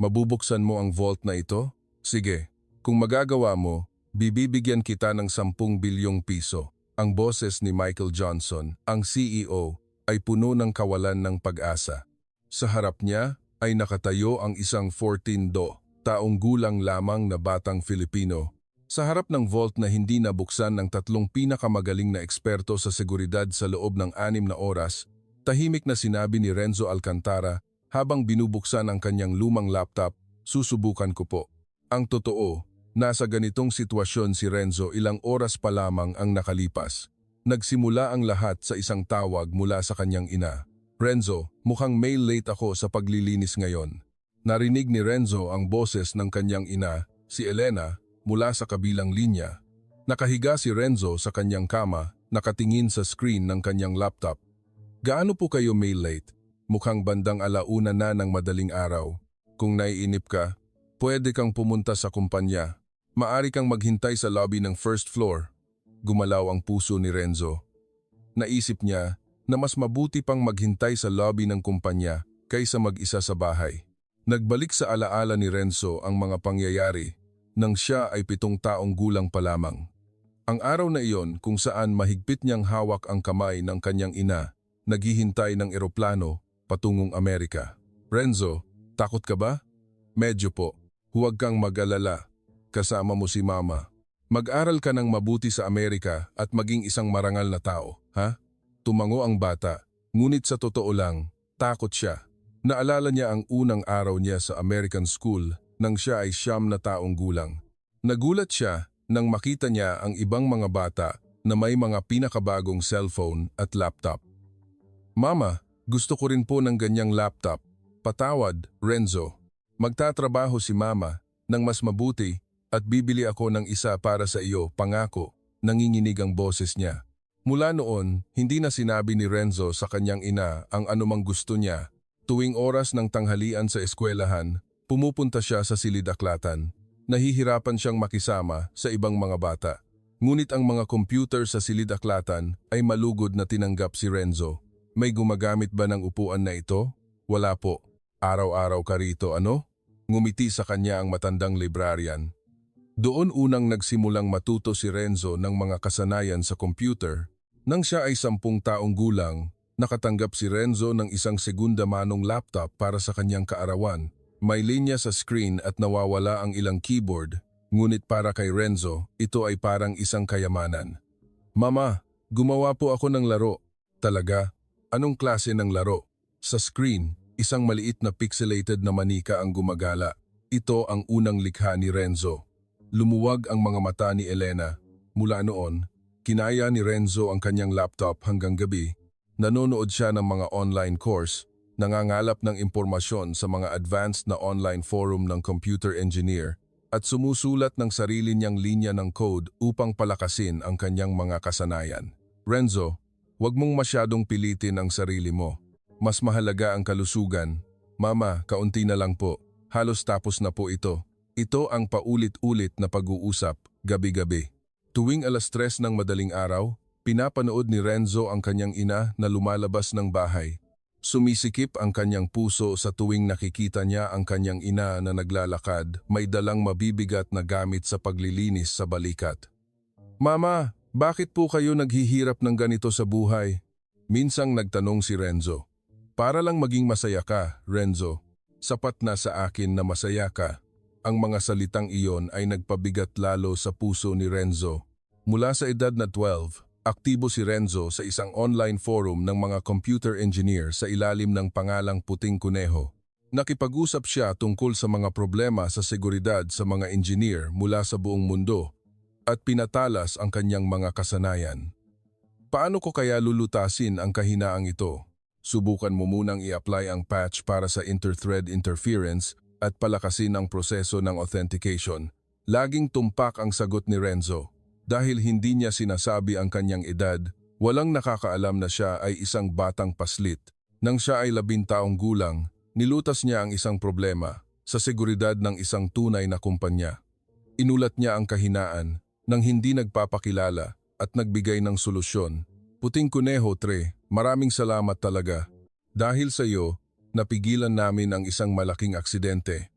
Mabubuksan mo ang vault na ito? Sige, kung magagawa mo, bibibigyan kita ng 10 bilyong piso. Ang boses ni Michael Johnson, ang CEO, ay puno ng kawalan ng pag-asa. Sa harap niya ay nakatayo ang isang 14 taong gulang lamang na batang Filipino. Sa harap ng vault na hindi nabuksan ng 3 pinakamagaling na eksperto sa seguridad sa loob ng 6 na oras, tahimik na sinabi ni Renzo Alcantara habang binubuksan ang kanyang lumang laptop, "Susubukan ko po." Ang totoo, nasa ganitong sitwasyon si Renzo ilang oras pa lamang ang nakalipas. Nagsimula ang lahat sa isang tawag mula sa kanyang ina. "Renzo, mukhang may late ako sa paglilinis ngayon." Narinig ni Renzo ang boses ng kanyang ina, si Elena, mula sa kabilang linya. Nakahiga si Renzo sa kanyang kama, nakatingin sa screen ng kanyang laptop. "Gaano po kayo may late? Mukhang bandang 1:00 na ng madaling araw. Kung naiinip ka, pwede kang pumunta sa kumpanya. Maari kang maghintay sa lobby ng first floor." Gumalaw ang puso ni Renzo. Naisip niya na mas mabuti pang maghintay sa lobby ng kumpanya kaysa mag-isa sa bahay. Nagbalik sa alaala ni Renzo ang mga pangyayari nang siya ay 7 taong gulang pa lamang. Ang araw na iyon kung saan mahigpit niyang hawak ang kamay ng kanyang ina, naghihintay ng eroplano patungong Amerika. "Renzo, takot ka ba?" "Medyo po. Huwag kang mag-alala. Kasama mo si Mama. Mag-aral ka ng mabuti sa Amerika at maging isang marangal na tao, ha?" Tumango ang bata, ngunit sa totoo lang, takot siya. Naalala niya ang unang araw niya sa American School nang siya ay 9 na taong gulang. Nagulat siya nang makita niya ang ibang mga bata na may mga pinakabagong cellphone at laptop. "Mama, gusto ko rin po ng ganyang laptop." "Patawad, Renzo. Magtatrabaho si Mama ng mas mabuti at bibili ako ng isa para sa iyo, pangako." Nanginginig ang boses niya. Mula noon, hindi na sinabi ni Renzo sa kanyang ina ang anumang gusto niya. Tuwing oras ng tanghalian sa eskwelahan, pumupunta siya sa silid-aklatan. Nahihirapan siyang makisama sa ibang mga bata. Ngunit ang mga computer sa silid-aklatan ay malugod na tinanggap si Renzo. "May gumagamit ba ng upuan na ito?" "Wala po. Araw-araw ka rito, ano?" Ngumiti sa kanya ang matandang librarian. Doon unang nagsimulang matuto si Renzo ng mga kasanayan sa computer. Nang siya ay 10 taong gulang, nakatanggap si Renzo ng isang segunda manong laptop para sa kanyang kaarawan. May linya sa screen at nawawala ang ilang keyboard, ngunit para kay Renzo, ito ay parang isang kayamanan. "Mama, gumawa po ako ng laro." "Talaga? Anong klase ng laro?" Sa screen, isang maliit na pixelated na manika ang gumagala. Ito ang unang likha ni Renzo. Lumuwag ang mga mata ni Elena. Mula noon, kinaya ni Renzo ang kanyang laptop hanggang gabi. Nanonood siya ng mga online course, nangangalap ng impormasyon sa mga advanced na online forum ng computer engineer, at sumusulat ng sarili niyang linya ng code upang palakasin ang kanyang mga kasanayan. "Renzo, huwag mong masyadong pilitin ang sarili mo. Mas mahalaga ang kalusugan." "Mama, kaunti na lang po. Halos tapos na po ito." Ito ang paulit-ulit na pag-uusap, gabi-gabi. Tuwing 3:00 ng madaling araw, pinapanood ni Renzo ang kanyang ina na lumalabas ng bahay. Sumisikip ang kanyang puso sa tuwing nakikita niya ang kanyang ina na naglalakad, may dalang mabibigat na gamit sa paglilinis sa balikat. "Mama, bakit po kayo naghihirap ng ganito sa buhay?" Minsang nagtanong si Renzo. "Para lang maging masaya ka, Renzo. Sapat na sa akin na masaya ka." Ang mga salitang iyon ay nagpabigat lalo sa puso ni Renzo. Mula sa edad na 12, aktibo si Renzo sa isang online forum ng mga computer engineer sa ilalim ng pangalang Puting Kuneho. Nakipag-usap siya tungkol sa mga problema sa seguridad sa mga engineer mula sa buong mundo at pinatalas ang kanyang mga kasanayan. "Paano ko kaya lulutasin ang kahinaang ito? Subukan mo munang i-apply ang patch para sa inter-thread interference at palakasin ang proseso ng authentication." Laging tumpak ang sagot ni Renzo. Dahil hindi niya sinasabi ang kanyang edad, walang nakakaalam na siya ay isang batang paslit. Nang siya ay 10 taong gulang, nilutas niya ang isang problema sa seguridad ng isang tunay na kumpanya. Inulat niya ang kahinaan nang hindi nagpapakilala at nagbigay ng solusyon. "Puting Kuneho, Tre, maraming salamat talaga. Dahil sa iyo, napigilan namin ang isang malaking aksidente.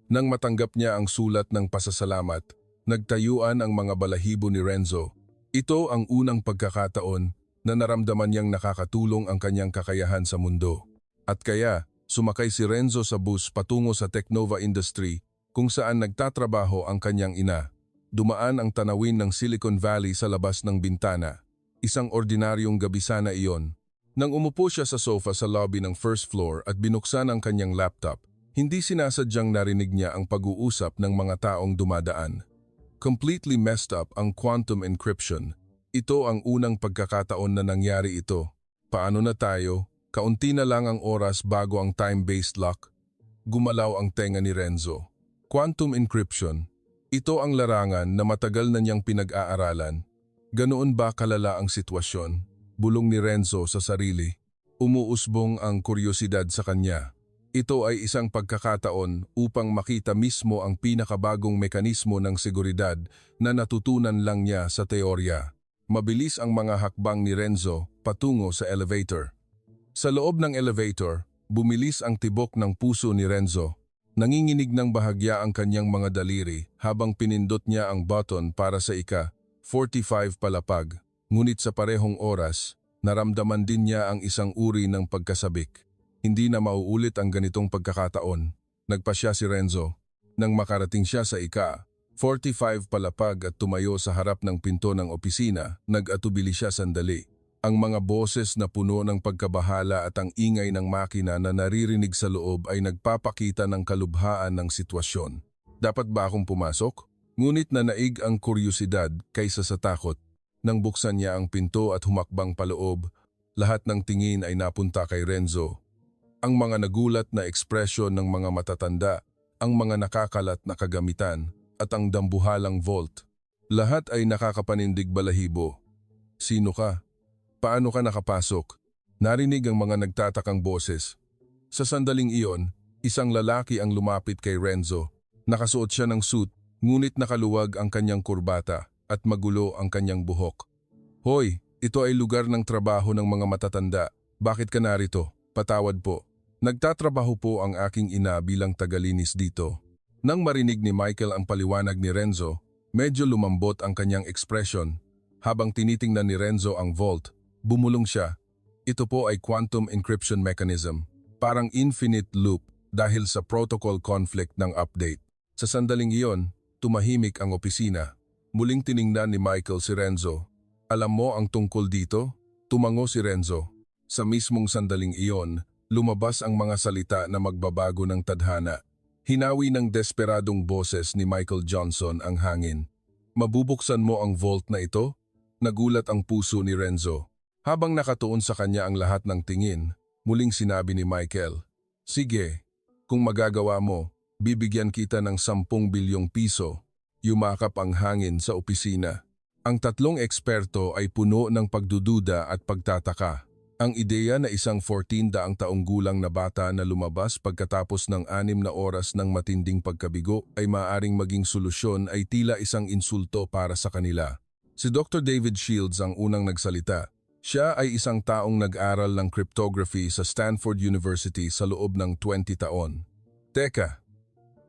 Nang matanggap niya ang sulat ng pasasalamat, nagtayuan ang mga balahibo ni Renzo. Ito ang unang pagkakataon na naramdaman niyang nakakatulong ang kanyang kakayahan sa mundo. At kaya, sumakay si Renzo sa bus patungo sa Technova Industry kung saan nagtatrabaho ang kanyang ina. Dumaan ang tanawin ng Silicon Valley sa labas ng bintana. Isang ordinaryong gabi sana iyon. Nang umupo siya sa sofa sa lobby ng first floor at binuksan ang kanyang laptop, hindi sinasadyang narinig niya ang pag-uusap ng mga taong dumadaan. Completely messed up ang quantum encryption. Ito ang unang pagkakataon na nangyari ito. Paano na tayo? Kaunti na lang ang oras bago ang time-based lock. Gumalaw ang tenga ni Renzo. Quantum encryption. Ito ang larangan na matagal na niyang pinag-aaralan. Ganoon ba kalala ang sitwasyon? Bulong ni Renzo sa sarili. Umuusbong ang kuryosidad sa kanya. Ito ay isang pagkakataon upang makita mismo ang pinakabagong mekanismo ng seguridad na natutunan lang niya sa teorya. Mabilis ang mga hakbang ni Renzo patungo sa elevator. Sa loob ng elevator, bumilis ang tibok ng puso ni Renzo. Nanginginig ng bahagya ang kanyang mga daliri habang pinindot niya ang button para sa ika-45 palapag. Ngunit sa parehong oras, naramdaman din niya ang isang uri ng pagkasabik. Hindi na mauulit ang ganitong pagkakataon. Nagpasya si Renzo. Nang makarating siya sa ika-45 palapag at tumayo sa harap ng pinto ng opisina, nag-atubili siya sandali. Ang mga boses na puno ng pagkabahala at ang ingay ng makina na naririnig sa loob ay nagpapakita ng kalubhaan ng sitwasyon. Dapat ba akong pumasok? Ngunit nanaig ang kuryosidad kaysa sa takot. Nang buksan niya ang pinto at humakbang paloob, lahat ng tingin ay napunta kay Renzo. Ang mga nagulat na ekspresyon ng mga matatanda, ang mga nakakalat na kagamitan, at ang dambuhalang vault. Lahat ay nakakapanindig balahibo. Sino ka? Paano ka nakapasok? Narinig ang mga nagtatakang boses. Sa sandaling iyon, isang lalaki ang lumapit kay Renzo. Nakasuot siya ng suit, ngunit nakaluwag ang kanyang kurbata at magulo ang kanyang buhok. Hoy, ito ay lugar ng trabaho ng mga matatanda. Bakit ka narito? Patawad po. Nagtatrabaho po ang aking ina bilang tagalinis dito. Nang marinig ni Michael ang paliwanag ni Renzo, medyo lumambot ang kanyang ekspresyon. Habang tinitingnan ni Renzo ang vault, bumulong siya. Ito po ay quantum encryption mechanism, parang infinite loop dahil sa protocol conflict ng update. Sa sandaling iyon, tumahimik ang opisina. Muling tiningnan ni Michael si Renzo. Alam mo ang tungkol dito? Tumango si Renzo. Sa mismong sandaling iyon, lumabas ang mga salita na magbabago ng tadhana. Hinawi ng desperadong boses ni Michael Johnson ang hangin. Mabubuksan mo ang vault na ito? Nagulat ang puso ni Renzo. Habang nakatuon sa kanya ang lahat ng tingin, muling sinabi ni Michael, sige, kung magagawa mo, bibigyan kita ng 10 bilyong piso. Yumakap ang hangin sa opisina. Ang tatlong eksperto ay puno ng pagdududa at pagtataka. Ang ideya na isang 14 taong gulang na bata na lumabas pagkatapos ng 6 na oras ng matinding pagkabigo ay maaaring maging solusyon ay tila isang insulto para sa kanila. Si Dr. David Shields ang unang nagsalita. Siya ay isang taong nag-aral ng cryptography sa Stanford University sa loob ng 20 taon. Teka,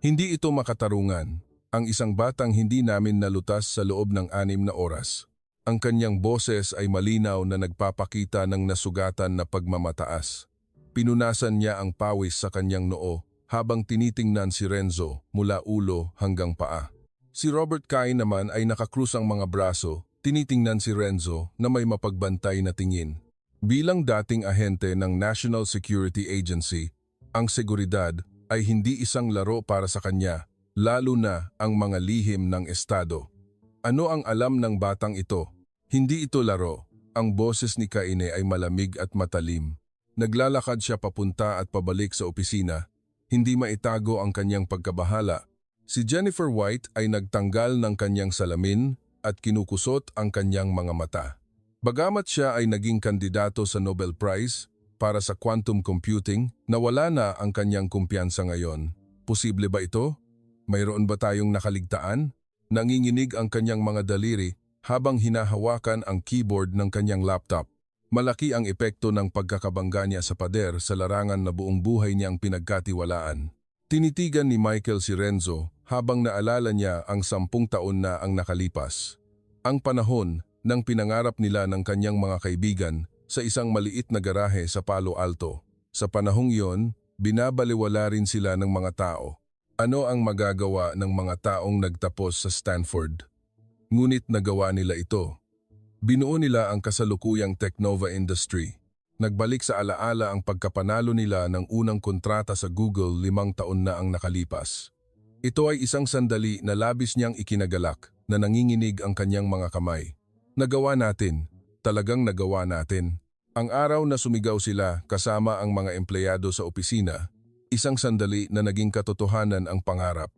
hindi ito makatarungan. Ang isang batang hindi namin nalutas sa loob ng 6 na oras. Ang kanyang boses ay malinaw na nagpapakita ng nasugatan na pagmamataas. Pinunasan niya ang pawis sa kanyang noo habang tinitingnan si Renzo mula ulo hanggang paa. Si Robert Kai naman ay nakakrus ang mga braso, tinitingnan si Renzo na may mapagbantay na tingin. Bilang dating ahente ng National Security Agency, ang seguridad ay hindi isang laro para sa kanya, lalo na ang mga lihim ng Estado. Ano ang alam ng batang ito? Hindi ito laro. Ang boses ni Kaine ay malamig at matalim. Naglalakad siya papunta at pabalik sa opisina. Hindi maitago ang kanyang pagkabahala. Si Jennifer White ay nagtanggal ng kanyang salamin at kinukusot ang kanyang mga mata. Bagamat siya ay naging kandidato sa Nobel Prize para sa quantum computing, nawala na ang kanyang kumpiyansa ngayon. Posible ba ito? Mayroon ba tayong nakaligtaan? Nanginginig ang kanyang mga daliri habang hinahawakan ang keyboard ng kanyang laptop. Malaki ang epekto ng pagkakabangga niya sa pader sa larangan na buong buhay niyang pinagkatiwalaan. Tinitigan ni Michael si Renzo habang naalala niya ang 10 taon na ang nakalipas. Ang panahon ng pinangarap nila ng kanyang mga kaibigan sa isang maliit na garahe sa Palo Alto. Sa panahong iyon, binabaliwala rin sila ng mga tao. Ano ang magagawa ng mga taong nagtapos sa Stanford? Ngunit nagawa nila ito. Binuo nila ang kasalukuyang Technova industry. Nagbalik sa alaala ang pagkapanalo nila ng unang kontrata sa Google 5 taon na ang nakalipas. Ito ay isang sandali na labis niyang ikinagalak na nanginginig ang kanyang mga kamay. Nagawa natin, talagang nagawa natin. Ang araw na sumigaw sila kasama ang mga empleyado sa opisina, isang sandali na naging katotohanan ang pangarap.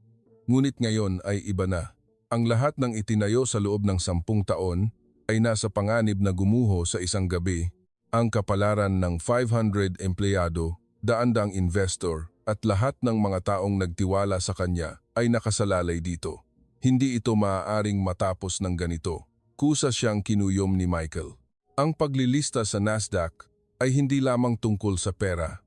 Ngunit ngayon ay iba na. Ang lahat ng itinayo sa loob ng 10 taon ay nasa panganib na gumuho sa isang gabi. Ang kapalaran ng 500 empleyado, daan-daang investor at lahat ng mga taong nagtiwala sa kanya ay nakasalalay dito. Hindi ito maaaring matapos ng ganito. Kusa siyang kinuyom ni Michael. Ang paglilista sa Nasdaq ay hindi lamang tungkol sa pera.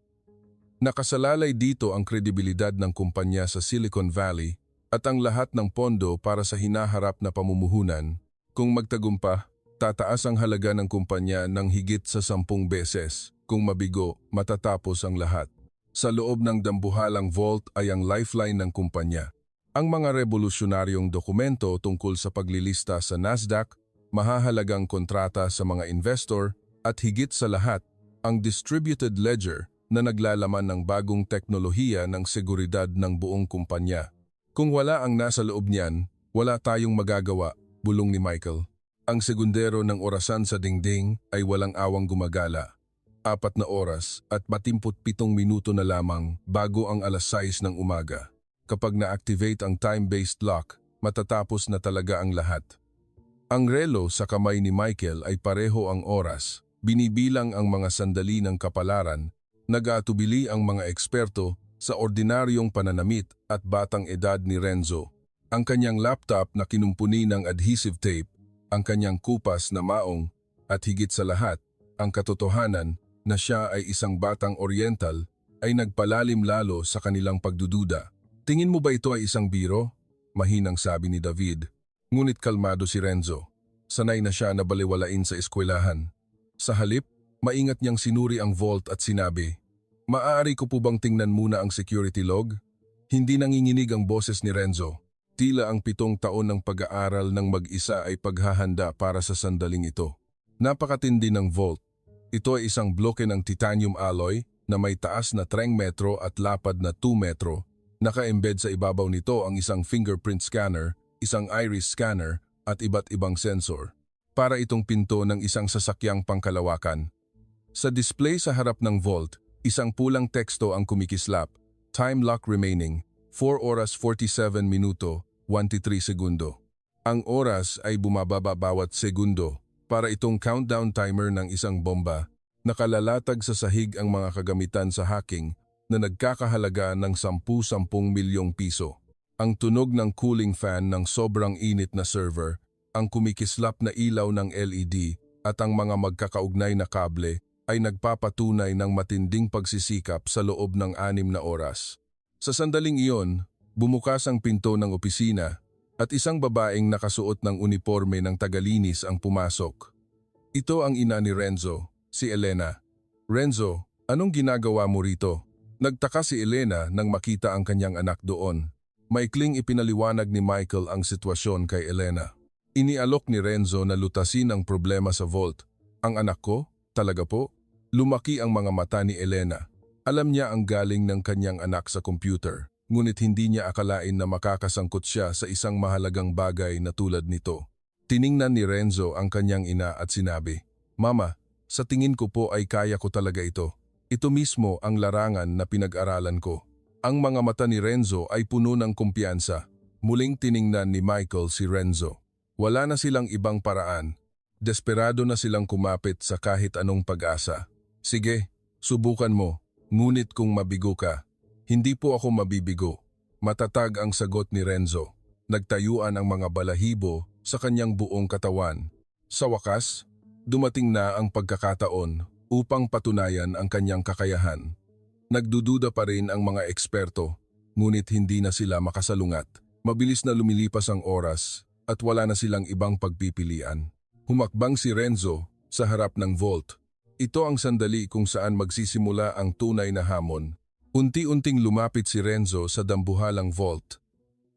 Nakasalalay dito ang kredibilidad ng kumpanya sa Silicon Valley at ang lahat ng pondo para sa hinaharap na pamumuhunan. Kung magtagumpa, tataas ang halaga ng kumpanya ng higit sa 10 beses. Kung mabigo, matatapos ang lahat. Sa loob ng dambuhalang vault ay ang lifeline ng kumpanya. Ang mga revolusyonaryong dokumento tungkol sa paglilista sa Nasdaq, mahahalagang kontrata sa mga investor, at higit sa lahat, ang distributed ledger na naglalaman ng bagong teknolohiya ng seguridad ng buong kumpanya. Kung wala ang nasa loob niyan, wala tayong magagawa, bulong ni Michael. Ang segundero ng orasan sa dingding ay walang awang gumagala. 4 na oras at 37 minuto na lamang bago ang 6:00 ng umaga. Kapag na-activate ang time-based lock, matatapos na talaga ang lahat. Ang relo sa kamay ni Michael ay pareho ang oras. Binibilang ang mga sandali ng kapalaran, nag-aatubili ang mga eksperto sa ordinaryong pananamit at batang edad ni Renzo. Ang kanyang laptop na kinumpuni ng adhesive tape, ang kanyang kupas na maong, at higit sa lahat, ang katotohanan na siya ay isang batang oriental ay nagpalalim lalo sa kanilang pagdududa. Tingin mo ba ito ay isang biro? Mahinang sabi ni David. Ngunit kalmado si Renzo. Sanay na siya na baliwalain sa eskwelahan. Sa halip, maingat niyang sinuri ang vault at sinabi, "Maaari ko po bang tingnan muna ang security log?" Hindi nanginginig ang boses ni Renzo. Tila ang 7 taon ng pag-aaral ng mag-isa ay paghahanda para sa sandaling ito. Napakatindi ng vault. Ito ay isang bloke ng titanium alloy na may taas na 3 metro at lapad na 2 metro. Naka-embed sa ibabaw nito ang isang fingerprint scanner, isang iris scanner at iba't ibang sensor. Para itong pinto ng isang sasakyang pangkalawakan. Sa display sa harap ng vault, isang pulang teksto ang kumikislap. Time lock remaining. 4 oras 47 minuto, 13 segundo. Ang oras ay bumababa bawat segundo para itong countdown timer ng isang bomba. Nakalalatag sa sahig ang mga kagamitan sa hacking na nagkakahalaga ng 10 milyong piso. Ang tunog ng cooling fan ng sobrang init na server, ang kumikislap na ilaw ng LED at ang mga magkakaugnay na kable ay nagpapatunay ng matinding pagsisikap sa loob ng 6 na oras. Sa sandaling iyon, bumukas ang pinto ng opisina at isang babaeng nakasuot ng uniforme ng tagalinis ang pumasok. Ito ang ina ni Renzo, si Elena. "Renzo, anong ginagawa mo rito?" Nagtaka si Elena nang makita ang kanyang anak doon. Maikling ipinaliwanag ni Michael ang sitwasyon kay Elena. Inialok ni Renzo na lutasin ang problema sa vault. "Ang anak ko? Talaga po?" Lumaki ang mga mata ni Elena. Alam niya ang galing ng kanyang anak sa computer, ngunit hindi niya akalain na makakasangkot siya sa isang mahalagang bagay na tulad nito. Tiningnan ni Renzo ang kanyang ina at sinabi, "Mama, sa tingin ko po ay kaya ko talaga ito. Ito mismo ang larangan na pinag-aralan ko." Ang mga mata ni Renzo ay puno ng kumpiyansa. Muling tiningnan ni Michael si Renzo. Wala na silang ibang paraan. Desperado na silang kumapit sa kahit anong pag-asa. "Sige, subukan mo. Ngunit kung mabigo ka." "Hindi po ako mabibigo." Matatag ang sagot ni Renzo. Nagtayuan ang mga balahibo sa kanyang buong katawan. Sa wakas, dumating na ang pagkakataon upang patunayan ang kanyang kakayahan. Nagdududa pa rin ang mga eksperto. ngunit hindi na sila makasalungat. Mabilis na lumilipas ang oras at wala na silang ibang pagpipilian. Humakbang si Renzo sa harap ng vault. Ito ang sandali kung saan magsisimula ang tunay na hamon. Unti-unting lumapit si Renzo sa dambuhalang vault.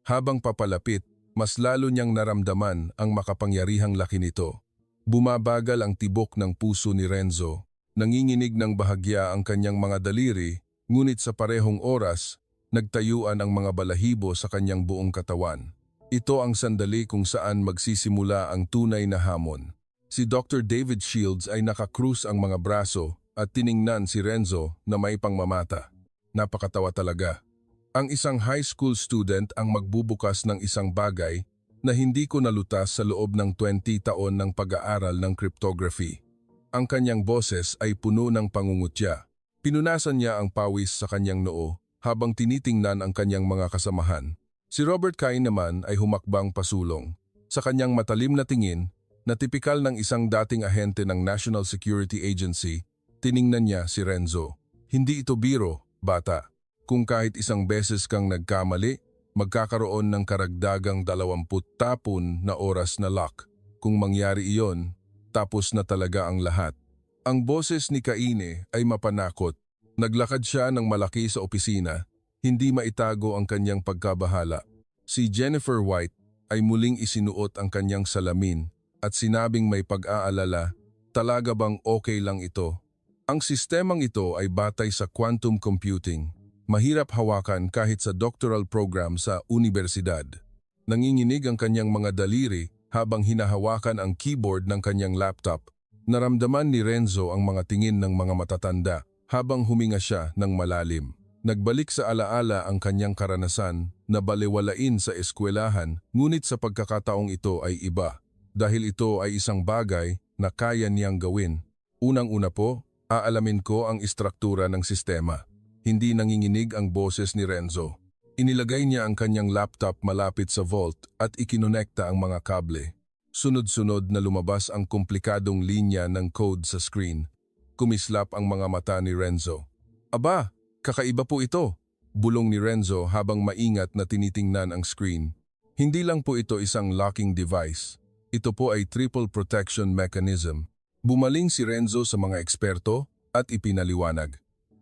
Habang papalapit, mas lalo niyang naramdaman ang makapangyarihang laki nito. Bumabagal ang tibok ng puso ni Renzo. Nanginginig ng bahagya ang kanyang mga daliri, ngunit sa parehong oras, nagtayuan ang mga balahibo sa kanyang buong katawan. Ito ang sandali kung saan magsisimula ang tunay na hamon. Si Dr. David Shields ay nakakrus ang mga braso at tiningnan si Renzo na may pangmamata. Napakatawa talaga. Ang isang high school student ang magbubukas ng isang bagay na hindi ko nalutas sa loob ng 20 taon ng pag-aaral ng cryptography. Ang kanyang boses ay puno ng pangungutya. Pinunasan niya ang pawis sa kanyang noo habang tinitingnan ang kanyang mga kasamahan. Si Robert Cain naman ay humakbang pasulong. Sa kanyang matalim na tingin, na tipikal ng isang dating ahente ng National Security Agency, tiningnan niya si Renzo. Hindi ito biro, bata. Kung kahit isang beses kang nagkamali, magkakaroon ng karagdagang 20 tapon na oras na lock. Kung mangyari iyon, tapos na talaga ang lahat. Ang boses ni Caine ay mapanakot. Naglakad siya ng malaki sa opisina, hindi maitago ang kanyang pagkabahala. Si Jennifer White ay muling isinuot ang kanyang salamin at sinabing may pag-aalala, talaga bang okay lang ito? Ang sistemang ito ay batay sa quantum computing. Mahirap hawakan kahit sa doctoral program sa universidad. Nanginginig ang kanyang mga daliri habang hinahawakan ang keyboard ng kanyang laptop. Naramdaman ni Renzo ang mga tingin ng mga matatanda habang huminga siya ng malalim. Nagbalik sa alaala ang kanyang karanasan na balewalain sa eskwelahan, ngunit sa pagkakataong ito ay iba. Dahil ito ay isang bagay na kaya niyang gawin. Unang-una po, aalamin ko ang istruktura ng sistema. Hindi nanginginig ang boses ni Renzo. Inilagay niya ang kanyang laptop malapit sa vault at ikinonekta ang mga kable. Sunod-sunod na lumabas ang komplikadong linya ng code sa screen. Kumislap ang mga mata ni Renzo. Aba, kakaiba po ito, bulong ni Renzo habang maingat na tinitingnan ang screen. Hindi lang po ito isang locking device. Ito po ay triple protection mechanism. Bumaling si Renzo sa mga eksperto at ipinaliwanag.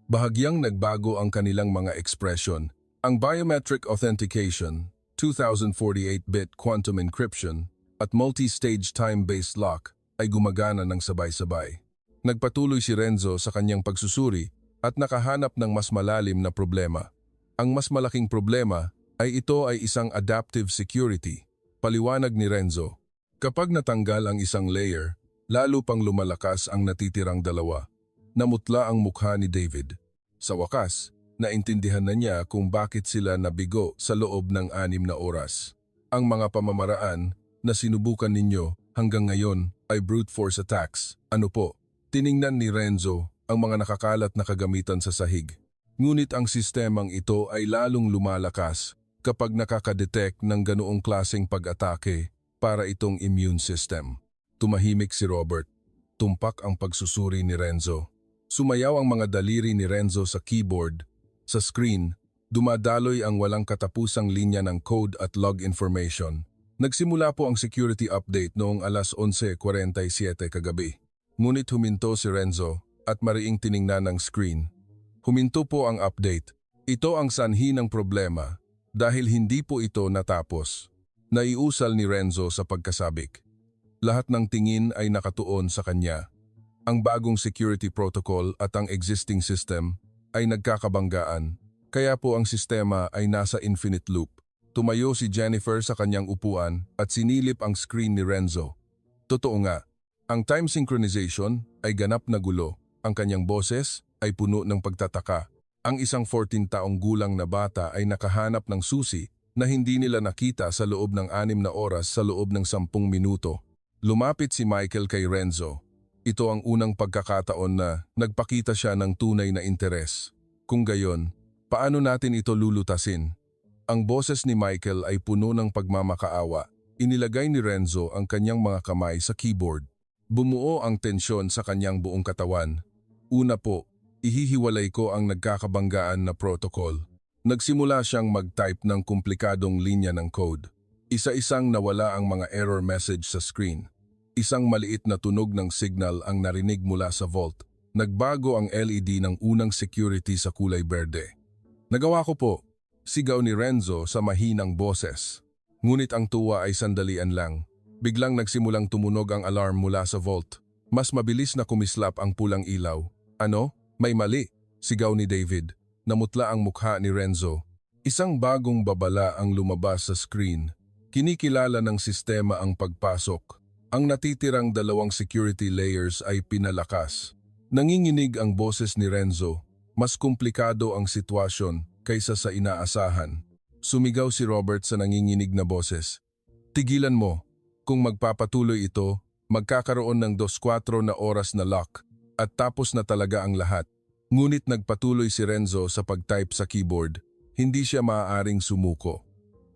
Bahagyang nagbago ang kanilang mga ekspresyon. Ang biometric authentication, 2048-bit quantum encryption, at multi-stage time-based lock ay gumagana ng sabay-sabay. Nagpatuloy si Renzo sa kanyang pagsusuri at nakahanap ng mas malalim na problema. Ang mas malaking problema ay ito ay isang adaptive security. Paliwanag ni Renzo. Kapag natanggal ang isang layer, lalo pang lumalakas ang natitirang dalawa. Namutla ang mukha ni David. Sa wakas, naintindihan na niya kung bakit sila nabigo sa loob ng 6 na oras. Ang mga pamamaraan na sinubukan ninyo hanggang ngayon ay brute force attacks. Ano po? Tiningnan ni Renzo ang mga nakakalat na kagamitan sa sahig. Ngunit ang sistemang ito ay lalong lumalakas kapag nakakadetect ng ganoong klaseng pag-atake para itong immune system. Tumahimik si Robert. Tumpak ang pagsusuri ni Renzo. Sumayaw ang mga daliri ni Renzo sa keyboard. Sa screen, dumadaloy ang walang katapusang linya ng code at log information. Nagsimula po ang security update noong alas 11:47 kagabi. Ngunit huminto si Renzo at mariing tiningnan ng screen. Huminto po ang update. Ito ang sanhi ng problema dahil hindi po ito natapos. Naiusal ni Renzo sa pagkasabik. Lahat ng tingin ay nakatuon sa kanya. Ang bagong security protocol at ang existing system ay nagkakabanggaan, kaya po ang sistema ay nasa infinite loop. Tumayo si Jennifer sa kanyang upuan at sinilip ang screen ni Renzo. Totoo nga, ang time synchronization ay ganap na gulo. Ang kanyang boses ay puno ng pagtataka. Ang isang 14 taong gulang na bata ay nakahanap ng susi na hindi nila nakita sa loob ng 6 na oras sa loob ng 10 minuto. Lumapit si Michael kay Renzo. Ito ang unang pagkakataon na nagpakita siya ng tunay na interes. Kung gayon, paano natin ito lulutasin? Ang boses ni Michael ay puno ng pagmamakaawa. Inilagay ni Renzo ang kanyang mga kamay sa keyboard. Bumuo ang tensyon sa kanyang buong katawan. Una po, ihihiwalay ko ang nagkakabanggaan na protocol. Nagsimula siyang mag-type ng komplikadong linya ng code. Isa-isang nawala ang mga error message sa screen. Isang maliit na tunog ng signal ang narinig mula sa vault. Nagbago ang LED ng unang security sa kulay berde. "Nagawa ko po," sigaw ni Renzo sa mahinang boses. Ngunit ang tuwa ay sandalian lang. Biglang nagsimulang tumunog ang alarm mula sa vault. Mas mabilis na kumislap ang pulang ilaw. "Ano? May mali," sigaw ni David. Namutla ang mukha ni Renzo. Isang bagong babala ang lumabas sa screen. Kinikilala ng sistema ang pagpasok. Ang natitirang dalawang security layers ay pinalakas. Nanginginig ang boses ni Renzo. Mas komplikado ang sitwasyon kaysa sa inaasahan. Sumigaw si Robert sa nanginginig na boses. "Tigilan mo. Kung magpapatuloy ito, magkakaroon ng 24 na oras na lock at tapos na talaga ang lahat." Ngunit nagpatuloy si Renzo sa pag-type sa keyboard. Hindi siya maaaring sumuko.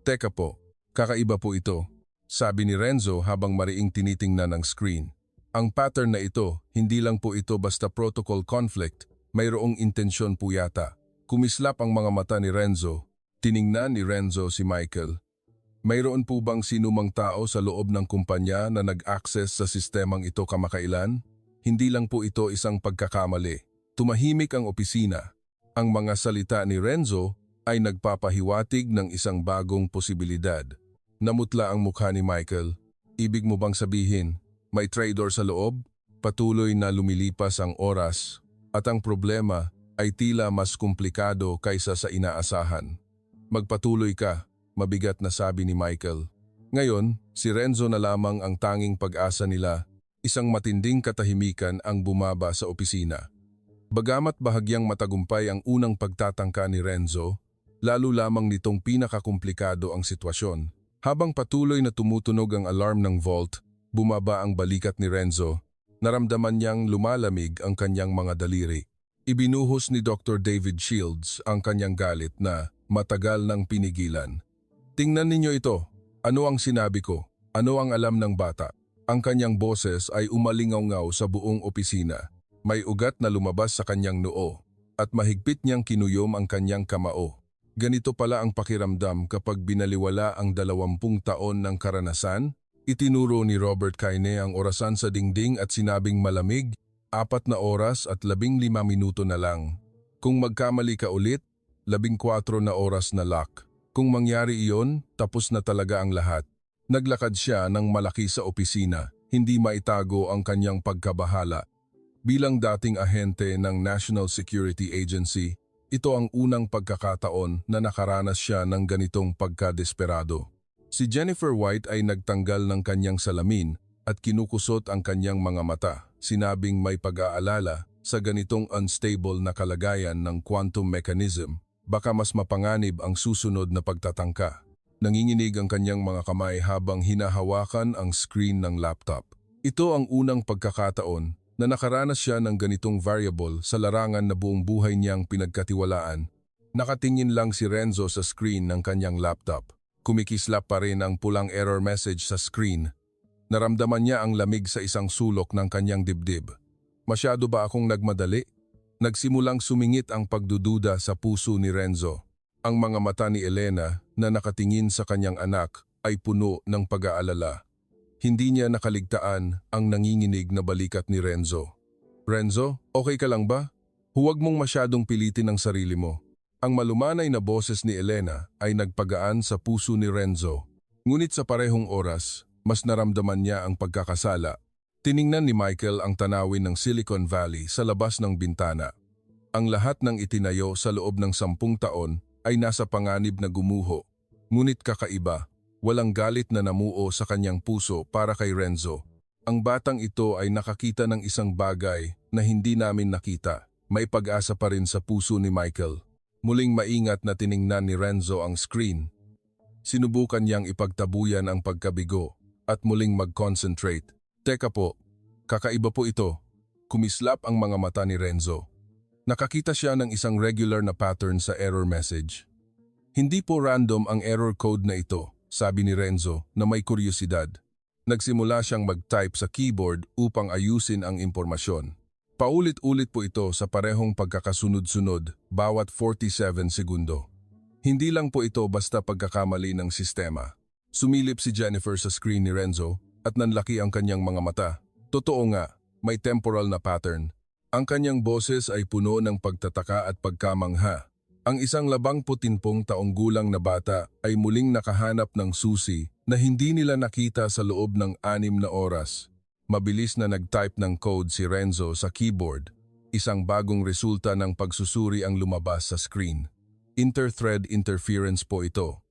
"Teka po, kakaiba po ito," sabi ni Renzo habang mariing tinitingnan ang screen. "Ang pattern na ito, hindi lang po ito basta protocol conflict, mayroong intensyon po yata." Kumislap ang mga mata ni Renzo. Tiningnan ni Renzo si Michael. "Mayroon po bang sinumang tao sa loob ng kumpanya na nag-access sa sistemang ito kamakailan? Hindi lang po ito isang pagkakamali." Tumahimik ang opisina. Ang mga salita ni Renzo ay nagpapahiwatig ng isang bagong posibilidad. Namutla ang mukha ni Michael. "Ibig mo bang sabihin, may traitor sa loob?" Patuloy na lumilipas ang oras at ang problema ay tila mas komplikado kaysa sa inaasahan. "Magpatuloy ka," mabigat na sabi ni Michael. Ngayon, si Renzo na lamang ang tanging pag-asa nila. Isang matinding katahimikan ang bumaba sa opisina. Bagamat bahagyang matagumpay ang unang pagtatangka ni Renzo, lalo lamang nitong pinakakomplikado ang sitwasyon. Habang patuloy na tumutunog ang alarm ng vault, bumaba ang balikat ni Renzo. Naramdaman niyang lumalamig ang kanyang mga daliri. Ibinuhos ni Dr. David Shields ang kanyang galit na matagal nang pinigilan. "Tingnan ninyo ito. Ano ang sinabi ko? Ano ang alam ng bata?" Ang kanyang boses ay umalingaw-ngaw sa buong opisina. May ugat na lumabas sa kanyang noo at mahigpit niyang kinuyom ang kanyang kamao. Ganito pala ang pakiramdam kapag binaliwala ang 20 taon ng karanasan. Itinuro ni Robert Kaine ang orasan sa dingding at sinabing malamig, 4 na oras at 15 minuto na lang. Kung magkamali ka ulit, 14 na oras na lock. Kung mangyari iyon, tapos na talaga ang lahat. Naglakad siya ng malaki sa opisina, hindi maitago ang kanyang pagkabahala. Bilang dating ahente ng National Security Agency, ito ang unang pagkakataon na nakaranas siya ng ganitong pagkadesperado. Si Jennifer White ay nagtanggal ng kanyang salamin at kinukusot ang kanyang mga mata, sinabing may pag-aalala sa ganitong unstable na kalagayan ng quantum mechanism, baka mas mapanganib ang susunod na pagtatangka. Nanginginig ang kanyang mga kamay habang hinahawakan ang screen ng laptop. Ito ang unang pagkakataon na nakaranas siya ng ganitong variable sa larangan na buong buhay niyang pinagkatiwalaan. Nakatingin lang si Renzo sa screen ng kanyang laptop. Kumikislap pa rin ang pulang error message sa screen. Naramdaman niya ang lamig sa isang sulok ng kanyang dibdib. Masyado ba akong nagmadali? Nagsimulang sumingit ang pagdududa sa puso ni Renzo. Ang mga mata ni Elena na nakatingin sa kanyang anak ay puno ng pag-aalala. Hindi niya nakaligtaan ang nanginginig na balikat ni Renzo. "Renzo, okay ka lang ba? Huwag mong masyadong pilitin ang sarili mo." Ang malumanay na boses ni Elena ay nagpagaan sa puso ni Renzo. Ngunit sa parehong oras, mas naramdaman niya ang pagkakasala. Tiningnan ni Michael ang tanawin ng Silicon Valley sa labas ng bintana. Ang lahat ng itinayo sa loob ng 10 taon ay nasa panganib na gumuho. Ngunit kakaiba. Walang galit na namuo sa kanyang puso para kay Renzo. Ang batang ito ay nakakita ng isang bagay na hindi namin nakita. May pag-asa pa rin sa puso ni Michael. Muling maingat na tiningnan ni Renzo ang screen. Sinubukan niyang ipagtabuyan ang pagkabigo at muling mag-concentrate. "Teka po, kakaiba po ito." Kumislap ang mga mata ni Renzo. Nakakita siya ng isang regular na pattern sa error message. "Hindi po random ang error code na ito," sabi ni Renzo na may kuryosidad. Nagsimula siyang mag-type sa keyboard upang ayusin ang impormasyon. Paulit-ulit po ito sa parehong pagkakasunod-sunod bawat 47 segundo. Hindi lang po ito basta pagkakamali ng sistema. Sumilip si Jennifer sa screen ni Renzo at nanlaki ang kanyang mga mata. Totoo nga, may temporal na pattern. Ang kanyang boses ay puno ng pagtataka at pagkamangha. Ang isang 27 taong gulang na bata ay muling nakahanap ng susi na hindi nila nakita sa loob ng 6 na oras. Mabilis na nag-type ng code si Renzo sa keyboard. Isang bagong resulta ng pagsusuri ang lumabas sa screen. Inter-thread interference po ito.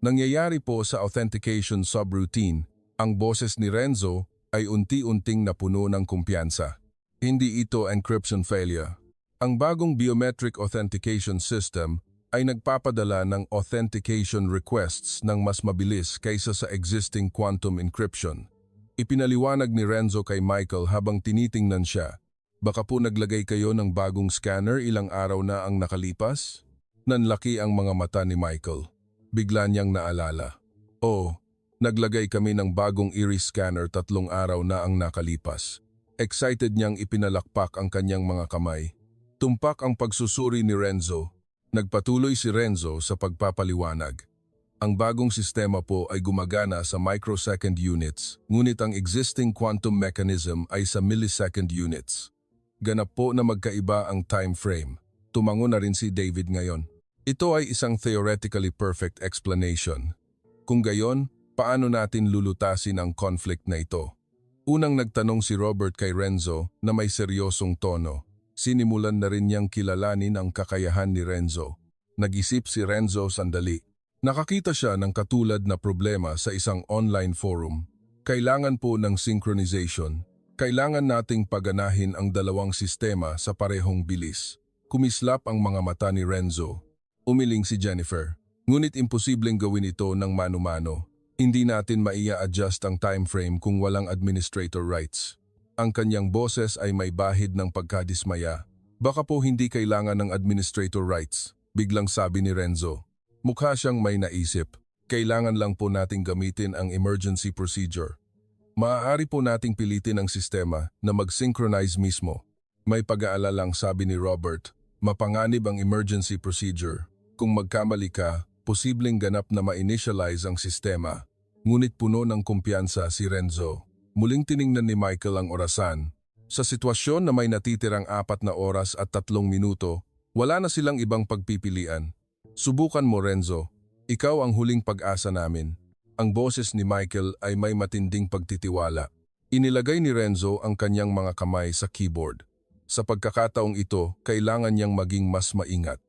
Nangyayari po sa authentication subroutine. Ang boses ni Renzo ay unti-unting napuno ng kumpiyansa. Hindi ito encryption failure. Ang bagong biometric authentication system ay nagpapadala ng authentication requests ng mas mabilis kaysa sa existing quantum encryption. Ipinaliwanag ni Renzo kay Michael habang tinitingnan siya. Baka po naglagay kayo ng bagong scanner ilang araw na ang nakalipas? Nanlaki ang mga mata ni Michael. Bigla niyang naalala. Oh, naglagay kami ng bagong iris scanner 3 araw na ang nakalipas. Excited niyang ipinalakpak ang kanyang mga kamay. Tumpak ang pagsusuri ni Renzo. Nagpatuloy si Renzo sa pagpapaliwanag. Ang bagong sistema po ay gumagana sa microsecond units, ngunit ang existing quantum mechanism ay sa millisecond units. Ganap po na magkaiba ang time frame. Tumango na rin si David ngayon. Ito ay isang theoretically perfect explanation. Kung gayon, paano natin lulutasin ang conflict na ito? Unang nagtanong si Robert kay Renzo na may seryosong tono. Sinimulan na rin niyang kilalanin ang kakayahan ni Renzo. Nag-isip si Renzo sandali. Nakakita siya ng katulad na problema sa isang online forum. Kailangan po ng synchronization. Kailangan nating paganahin ang dalawang sistema sa parehong bilis. Kumislap ang mga mata ni Renzo. Umiling si Jennifer. Ngunit imposibleng gawin ito ng mano-mano. Hindi natin maia-adjust ang time frame kung walang administrator rights. Ang kanyang boses ay may bahid ng pagkadismaya. Baka po hindi kailangan ng administrator rights, biglang sabi ni Renzo. Mukha siyang may naisip. Kailangan lang po nating gamitin ang emergency procedure. Maaari po nating pilitin ang sistema na mag-synchronize mismo. May pag-aalalang sabi ni Robert, mapanganib ang emergency procedure. Kung magkamali ka, posibleng ganap na ma-initialize ang sistema. Ngunit puno ng kumpiyansa si Renzo. Muling tiningnan ni Michael ang orasan. Sa sitwasyon na may natitirang 4 na oras at 3 minuto, wala na silang ibang pagpipilian. Subukan mo, Renzo. Ikaw ang huling pag-asa namin. Ang boses ni Michael ay may matinding pagtitiwala. Inilagay ni Renzo ang kanyang mga kamay sa keyboard. Sa pagkakataong ito, kailangan niyang maging mas maingat.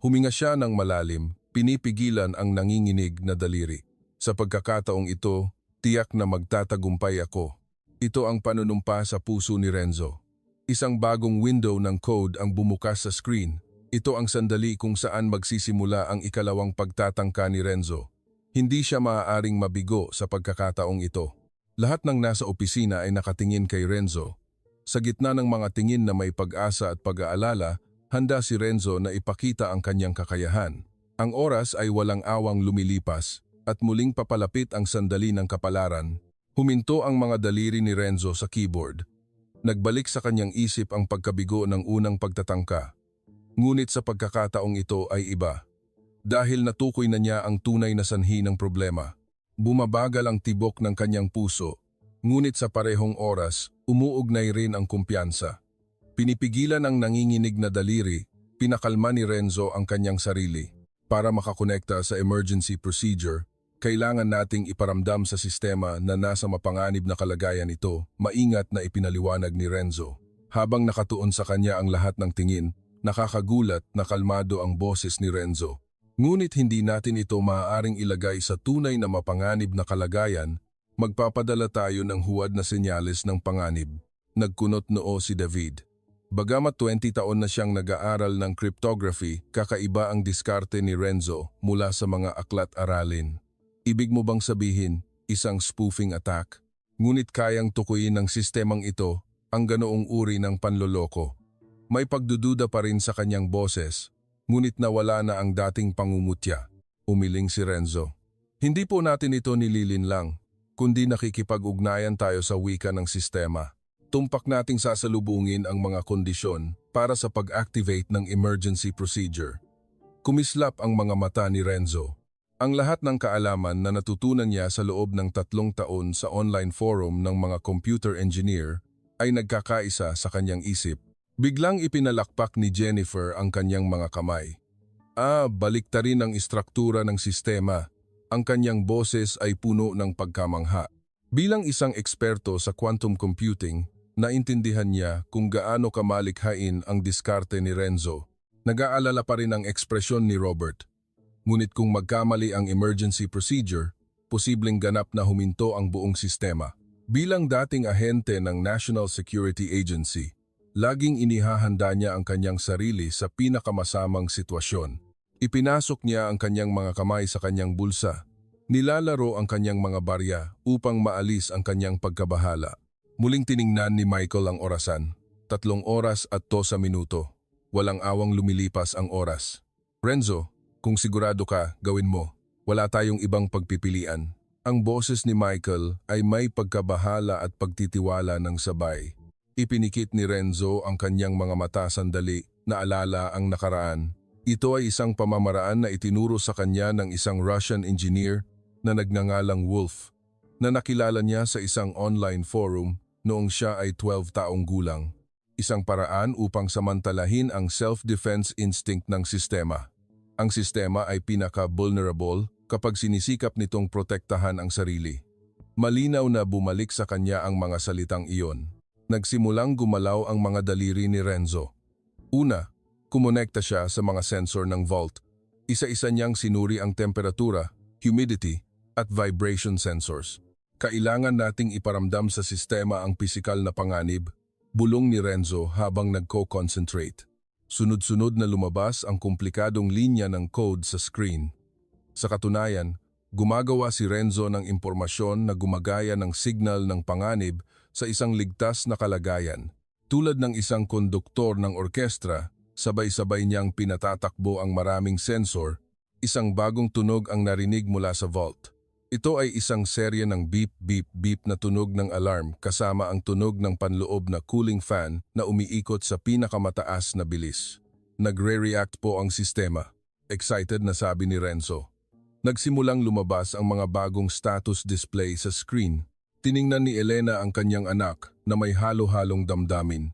Huminga siya ng malalim, pinipigilan ang nanginginig na daliri. Sa pagkakataong ito, tiyak na magtatagumpay ako. Ito ang panunumpa sa puso ni Renzo. Isang bagong window ng code ang bumukas sa screen. Ito ang sandali kung saan magsisimula ang ikalawang pagtatangka ni Renzo. Hindi siya maaaring mabigo sa pagkakataong ito. Lahat ng nasa opisina ay nakatingin kay Renzo. Sa gitna ng mga tingin na may pag-asa at pag-aalala, handa si Renzo na ipakita ang kanyang kakayahan. Ang oras ay walang awang lumilipas. At muling papalapit ang sandali ng kapalaran, huminto ang mga daliri ni Renzo sa keyboard. Nagbalik sa kanyang isip ang pagkabigo ng unang pagtatangka. Ngunit sa pagkakataong ito ay iba. Dahil natukoy na niya ang tunay na sanhi ng problema. Bumabagal ang tibok ng kanyang puso, ngunit sa parehong oras, umuugnay rin ang kumpiyansa. Pinipigilan ang nanginginig na daliri, pinakalma ni Renzo ang kanyang sarili. Para makakonekta sa emergency procedure, kailangan nating iparamdam sa sistema na nasa mapanganib na kalagayan ito, maingat na ipinaliwanag ni Renzo. Habang nakatuon sa kanya ang lahat ng tingin, nakakagulat na kalmado ang boses ni Renzo. Ngunit hindi natin ito maaaring ilagay sa tunay na mapanganib na kalagayan, magpapadala tayo ng huwad na senyales ng panganib. Nagkunot noo si David. Bagamat 20 taon na siyang nag-aaral ng cryptography, kakaiba ang diskarte ni Renzo mula sa mga aklat-aralin. Ibig mo bang sabihin, isang spoofing attack? Ngunit kayang tukuyin ng sistemang ito ang ganoong uri ng panloloko. May pagdududa pa rin sa kanyang boses, ngunit nawala na ang dating pangungutya. Umiling si Renzo. Hindi po natin ito nililin lang, kundi nakikipag-ugnayan tayo sa wika ng sistema. Tumpak nating sasalubungin ang mga kondisyon para sa pag-activate ng emergency procedure. Kumislap ang mga mata ni Renzo. Ang lahat ng kaalaman na natutunan niya sa loob ng 3 taon sa online forum ng mga computer engineer ay nagkakaisa sa kanyang isip. Biglang ipinalakpak ni Jennifer ang kanyang mga kamay. Baliktarin ang istruktura ng sistema. Ang kanyang boses ay puno ng pagkamangha. Bilang isang eksperto sa quantum computing, naintindihan niya kung gaano kamalikhain ang diskarte ni Renzo. Nag-aalala pa rin ang ekspresyon ni Robert. Ngunit kung magkamali ang emergency procedure, posibleng ganap na huminto ang buong sistema. Bilang dating ahente ng National Security Agency, laging inihahanda niya ang kanyang sarili sa pinakamasamang sitwasyon. Ipinasok niya ang kanyang mga kamay sa kanyang bulsa. Nilalaro ang kanyang mga barya upang maalis ang kanyang pagkabahala. Muling tiningnan ni Michael ang orasan. 3 oras at 2 minuto. Walang awang lumilipas ang oras. Renzo, kung sigurado ka, gawin mo. Wala tayong ibang pagpipilian. Ang boses ni Michael ay may pagkabahala at pagtitiwala ng sabay. Ipinikit ni Renzo ang kanyang mga mata sandali, naalala ang nakaraan. Ito ay isang pamamaraan na itinuro sa kanya ng isang Russian engineer na nagngangalang Wolf, na nakilala niya sa isang online forum noong siya ay 12 taong gulang. Isang paraan upang samantalahin ang self-defense instinct ng sistema. Ang sistema ay pinaka-vulnerable kapag sinisikap nitong protektahan ang sarili. Malinaw na bumalik sa kanya ang mga salitang iyon. Nagsimulang gumalaw ang mga daliri ni Renzo. Una, kumonekta siya sa mga sensor ng vault. Isa-isa niyang sinuri ang temperatura, humidity, at vibration sensors. Kailangan nating iparamdam sa sistema ang pisikal na panganib, bulong ni Renzo habang nagko-concentrate. Sunod-sunod na lumabas ang komplikadong linya ng code sa screen. Sa katunayan, gumagawa si Renzo ng impormasyon na gumagaya ng signal ng panganib sa isang ligtas na kalagayan. Tulad ng isang konduktor ng orkestra, sabay-sabay niyang pinatatakbo ang maraming sensor, isang bagong tunog ang narinig mula sa vault. Ito ay isang serye ng beep-beep-beep na tunog ng alarm kasama ang tunog ng panloob na cooling fan na umiikot sa pinakamataas na bilis. Nagre-react po ang sistema. Excited na sabi ni Renzo. Nagsimulang lumabas ang mga bagong status display sa screen. Tiningnan ni Elena ang kanyang anak na may halo-halong damdamin.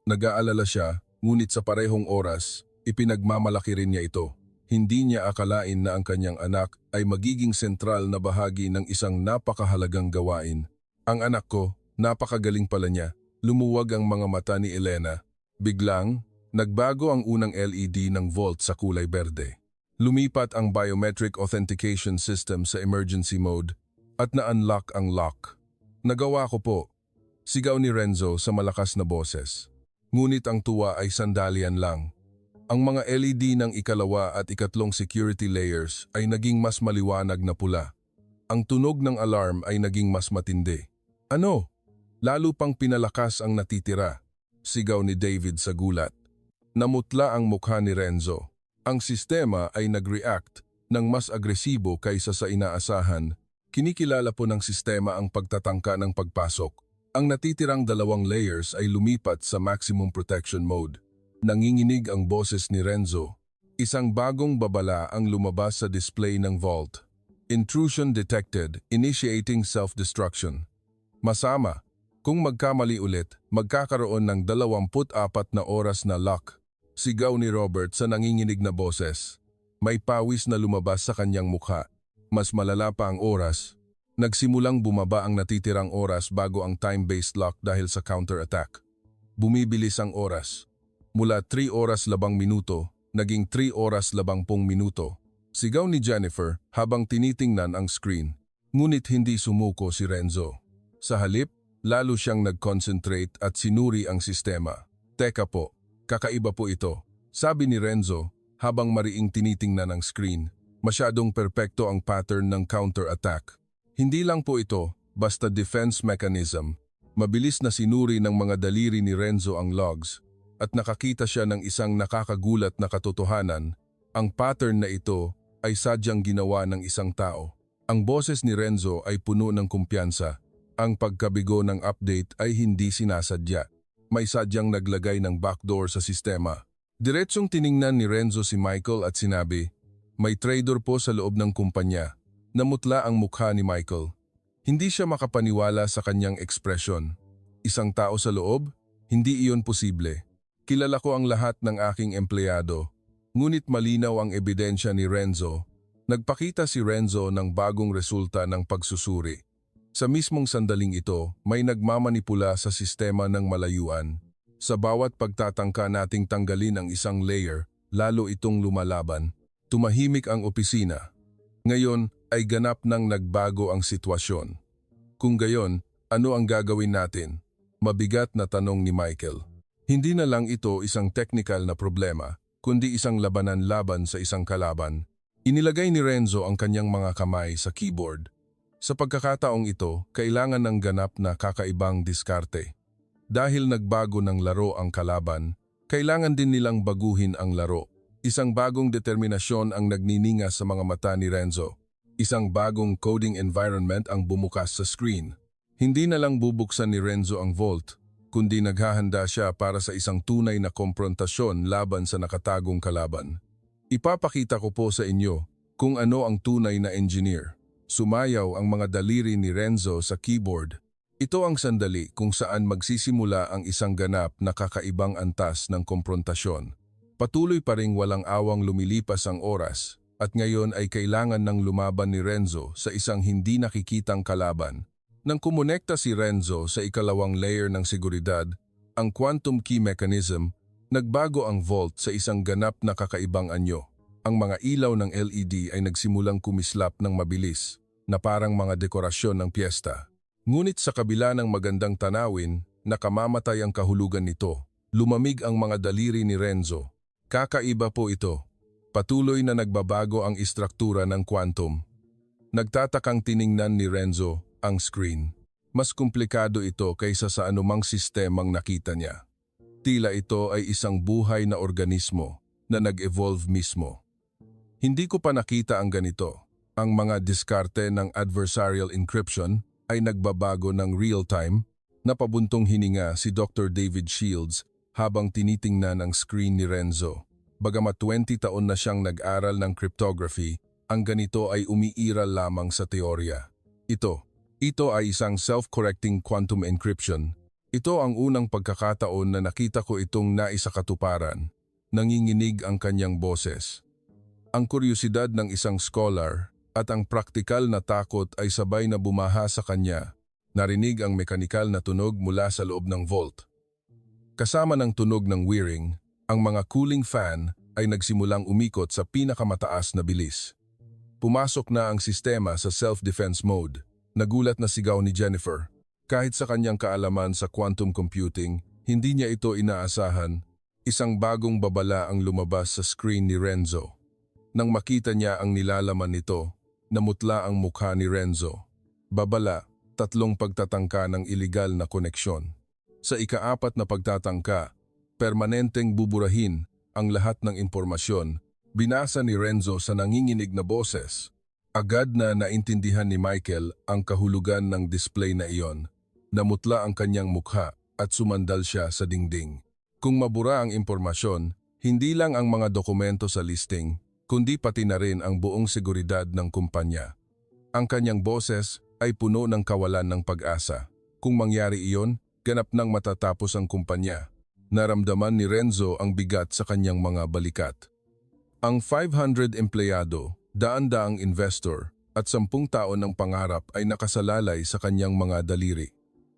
Nag-aalala siya, ngunit sa parehong oras, ipinagmamalaki rin niya ito. Hindi niya akalain na ang kanyang anak ay magiging sentral na bahagi ng isang napakahalagang gawain. Ang anak ko, napakagaling pala niya. Lumuwag ang mga mata ni Elena. Biglang, nagbago ang unang LED ng vault sa kulay berde. Lumipat ang biometric authentication system sa emergency mode at na-unlock ang lock. Nagawa ko po, sigaw ni Renzo sa malakas na boses. Ngunit ang tuwa ay sandalian lang. Ang mga LED ng ikalawa at ikatlong security layers ay naging mas maliwanag na pula. Ang tunog ng alarm ay naging mas matindi. Ano? Lalo pang pinalakas ang natitira, sigaw ni David sa gulat. Namutla ang mukha ni Renzo. Ang sistema ay nag-react ng mas agresibo kaysa sa inaasahan. Kinikilala po ng sistema ang pagtatangka ng pagpasok. Ang natitirang 2 layers ay lumipat sa maximum protection mode. Nanginginig ang boses ni Renzo. Isang bagong babala ang lumabas sa display ng vault. Intrusion detected, initiating self-destruction. Masama, kung magkamali ulit, magkakaroon ng 24 na oras na lock. Sigaw ni Robert sa nanginginig na boses. May pawis na lumabas sa kanyang mukha. Mas malala pa ang oras. Nagsimulang bumaba ang natitirang oras bago ang time-based lock dahil sa counter-attack. Bumibilis ang oras. Mula 3 oras 10 minuto, naging 3 oras 20 minuto. Sigaw ni Jennifer habang tinitingnan ang screen. Ngunit hindi sumuko si Renzo. Sa halip, lalo siyang nag-concentrate at sinuri ang sistema. Teka po, kakaiba po ito, sabi ni Renzo habang mariing tinitingnan ang screen. Masyadong perpekto ang pattern ng counter-attack. Hindi lang po ito, basta defense mechanism. Mabilis na sinuri ng mga daliri ni Renzo ang logs. At nakakita siya ng isang nakakagulat na katotohanan, ang pattern na ito ay sadyang ginawa ng isang tao. Ang boses ni Renzo ay puno ng kumpiyansa. Ang pagkabigo ng update ay hindi sinasadya. May sadyang naglagay ng backdoor sa sistema. Diretsong tiningnan ni Renzo si Michael at sinabi, "May traitor po sa loob ng kumpanya." Namutla ang mukha ni Michael. Hindi siya makapaniwala sa kanyang ekspresyon. Isang tao sa loob? Hindi iyon posible. Kilala ko ang lahat ng aking empleyado. Ngunit malinaw ang ebidensya ni Renzo. Nagpakita si Renzo ng bagong resulta ng pagsusuri. Sa mismong sandaling ito, may nagmamanipula sa sistema ng malayuan. Sa bawat pagtatangka nating tanggalin ang isang layer, lalo itong lumalaban. Tumahimik ang opisina. Ngayon ay ganap nang nagbago ang sitwasyon. Kung gayon, ano ang gagawin natin? Mabigat na tanong ni Michael. Hindi na lang ito isang technical na problema, kundi isang labanan laban sa isang kalaban. Inilagay ni Renzo ang kanyang mga kamay sa keyboard. Sa pagkakataong ito, kailangan ng ganap na kakaibang diskarte. Dahil nagbago ng laro ang kalaban, kailangan din nilang baguhin ang laro. Isang bagong determinasyon ang nagnininga sa mga mata ni Renzo. Isang bagong coding environment ang bumukas sa screen. Hindi na lang bubuksan ni Renzo ang vault, kundi naghahanda siya para sa isang tunay na komprontasyon laban sa nakatagong kalaban. Ipapakita ko po sa inyo kung ano ang tunay na engineer. Sumayaw ang mga daliri ni Renzo sa keyboard. Ito ang sandali kung saan magsisimula ang isang ganap na kakaibang antas ng komprontasyon. Patuloy pa ring walang awang lumilipas ang oras at ngayon ay kailangan ng lumaban ni Renzo sa isang hindi nakikitang kalaban. Nang kumonekta si Renzo sa ikalawang layer ng seguridad, ang quantum key mechanism, nagbago ang vault sa isang ganap na kakaibang anyo. Ang mga ilaw ng LED ay nagsimulang kumislap ng mabilis na parang mga dekorasyon ng piyesta. Ngunit sa kabila ng magandang tanawin, nakamamatay ang kahulugan nito. Lumamig ang mga daliri ni Renzo. Kakaiba po ito. Patuloy na nagbabago ang istruktura ng quantum. Nagtatakang tiningnan ni Renzo ang screen. Mas komplikado ito kaysa sa anumang sistemang nakita niya. Tila ito ay isang buhay na organismo na nag-evolve mismo. Hindi ko pa nakita ang ganito. Ang mga diskarte ng adversarial encryption ay nagbabago ng real-time. Napabuntong hininga si Dr. David Shields habang tinitingnan ang screen ni Renzo. Bagamat 20 taon na siyang nag-aral ng cryptography, ang ganito ay umiiral lamang sa teorya. Ito ay isang self-correcting quantum encryption. Ito ang unang pagkakataon na nakita ko itong naisakatuparan. Nanginginig ang kanyang boses. Ang kuryosidad ng isang scholar at ang praktikal na takot ay sabay na bumaha sa kanya. Narinig ang mekanikal na tunog mula sa loob ng vault. Kasama ng tunog ng whirring, ang mga cooling fan ay nagsimulang umikot sa pinakamataas na bilis. Pumasok na ang sistema sa self-defense mode. Nagulat na sigaw ni Jennifer. Kahit sa kanyang kaalaman sa quantum computing, hindi niya ito inaasahan. Isang bagong babala ang lumabas sa screen ni Renzo. Nang makita niya ang nilalaman nito, namutla ang mukha ni Renzo. Babala, 3 pagtatangka ng iligal na koneksyon. Sa ika-4 na pagtatangka, permanenteng buburahin ang lahat ng impormasyon. Binasa ni Renzo sa nanginginig na boses. Agad na naintindihan ni Michael ang kahulugan ng display na iyon. Namutla ang kanyang mukha at sumandal siya sa dingding. Kung mabura ang impormasyon, hindi lang ang mga dokumento sa listing, kundi pati na rin ang buong seguridad ng kumpanya. Ang kanyang boses ay puno ng kawalan ng pag-asa. Kung mangyari iyon, ganap nang matatapos ang kumpanya. Naramdaman ni Renzo ang bigat sa kanyang mga balikat. Ang 500 empleyado, daan-daang investor, at 10 taon ng pangarap ay nakasalalay sa kanyang mga daliri.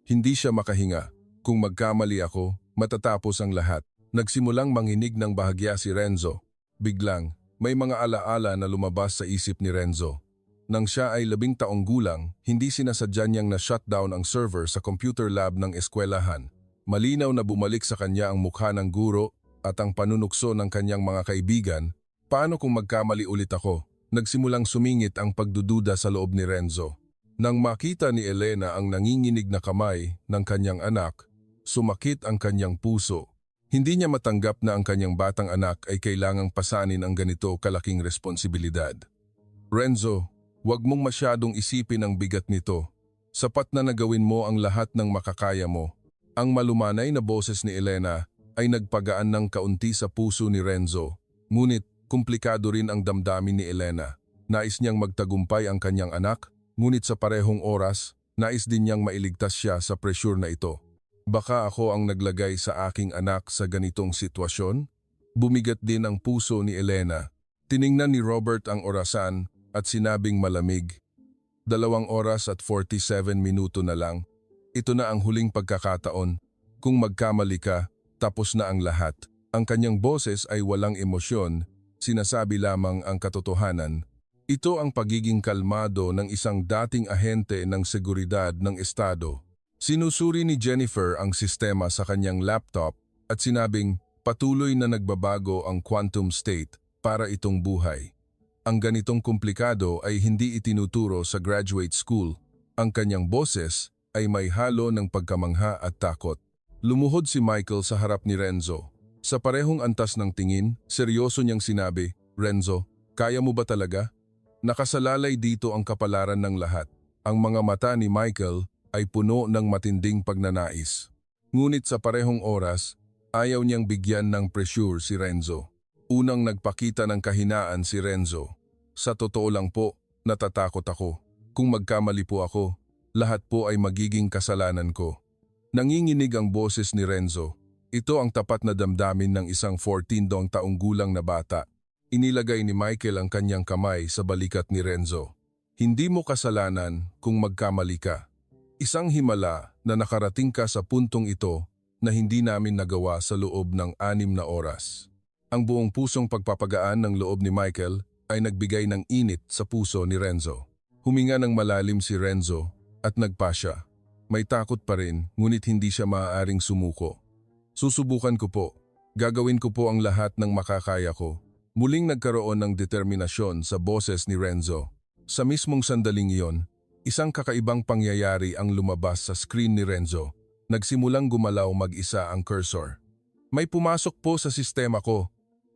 Hindi siya makahinga. Kung magkamali ako, matatapos ang lahat. Nagsimulang manginig ng bahagya si Renzo. Biglang, may mga alaala na lumabas sa isip ni Renzo. Nang siya ay 10 taong gulang, hindi sinasadya niyang na-shutdown ang server sa computer lab ng eskwelahan. Malinaw na bumalik sa kanya ang mukha ng guro at ang panunukso ng kanyang mga kaibigan. Paano kung magkamali ulit ako? Nagsimulang sumingit ang pagdududa sa loob ni Renzo. Nang makita ni Elena ang nanginginig na kamay ng kanyang anak, sumakit ang kanyang puso. Hindi niya matanggap na ang kanyang batang anak ay kailangang pasanin ang ganito kalaking responsibilidad. Renzo, huwag mong masyadong isipin ang bigat nito. Sapat na nagawin mo ang lahat ng makakaya mo. Ang malumanay na boses ni Elena ay nagpagaan ng kaunti sa puso ni Renzo. Ngunit komplikado rin ang damdamin ni Elena. Nais niyang magtagumpay ang kanyang anak, ngunit sa parehong oras, nais din niyang mailigtas siya sa pressure na ito. Baka ako ang naglagay sa aking anak sa ganitong sitwasyon? Bumigat din ang puso ni Elena. Tiningnan ni Robert ang orasan at sinabing malamig. 2 oras at 47 minuto na lang. Ito na ang huling pagkakataon. Kung magkamali ka, tapos na ang lahat. Ang kanyang boses ay walang emosyon, sinasabi lamang ang katotohanan. Ito ang pagiging kalmado ng isang dating ahente ng seguridad ng estado. Sinusuri ni Jennifer ang sistema sa kanyang laptop at sinabing patuloy na nagbabago ang quantum state para itong buhay. Ang ganitong komplikado ay hindi itinuturo sa graduate school. Ang kanyang boses ay may halo ng pagkamangha at takot. Lumuhod si Michael sa harap ni Renzo. Sa parehong antas ng tingin, seryoso niyang sinabi, "Renzo, kaya mo ba talaga?" Nakasalalay dito ang kapalaran ng lahat. Ang mga mata ni Michael ay puno ng matinding pagnanais. Ngunit sa parehong oras, ayaw niyang bigyan ng pressure si Renzo. Unang nagpakita ng kahinaan si Renzo. Sa totoo lang po, natatakot ako. Kung magkamali po ako, lahat po ay magiging kasalanan ko. Nanginginig ang boses ni Renzo. Ito ang tapat na damdamin ng isang 14 taong gulang na bata. Inilagay ni Michael ang kanyang kamay sa balikat ni Renzo. Hindi mo kasalanan kung magkamali ka. Isang himala na nakarating ka sa puntong ito na hindi namin nagawa sa loob ng 6 na oras. Ang buong pusong pagpapagaan ng loob ni Michael ay nagbigay ng init sa puso ni Renzo. Huminga ng malalim si Renzo at nagpasya. May takot pa rin, ngunit hindi siya maaaring sumuko. Susubukan ko po. Gagawin ko po ang lahat ng makakaya ko. Muling nagkaroon ng determinasyon sa boses ni Renzo. Sa mismong sandaling iyon, isang kakaibang pangyayari ang lumabas sa screen ni Renzo. Nagsimulang gumalaw mag-isa ang cursor. May pumasok po sa sistema ko.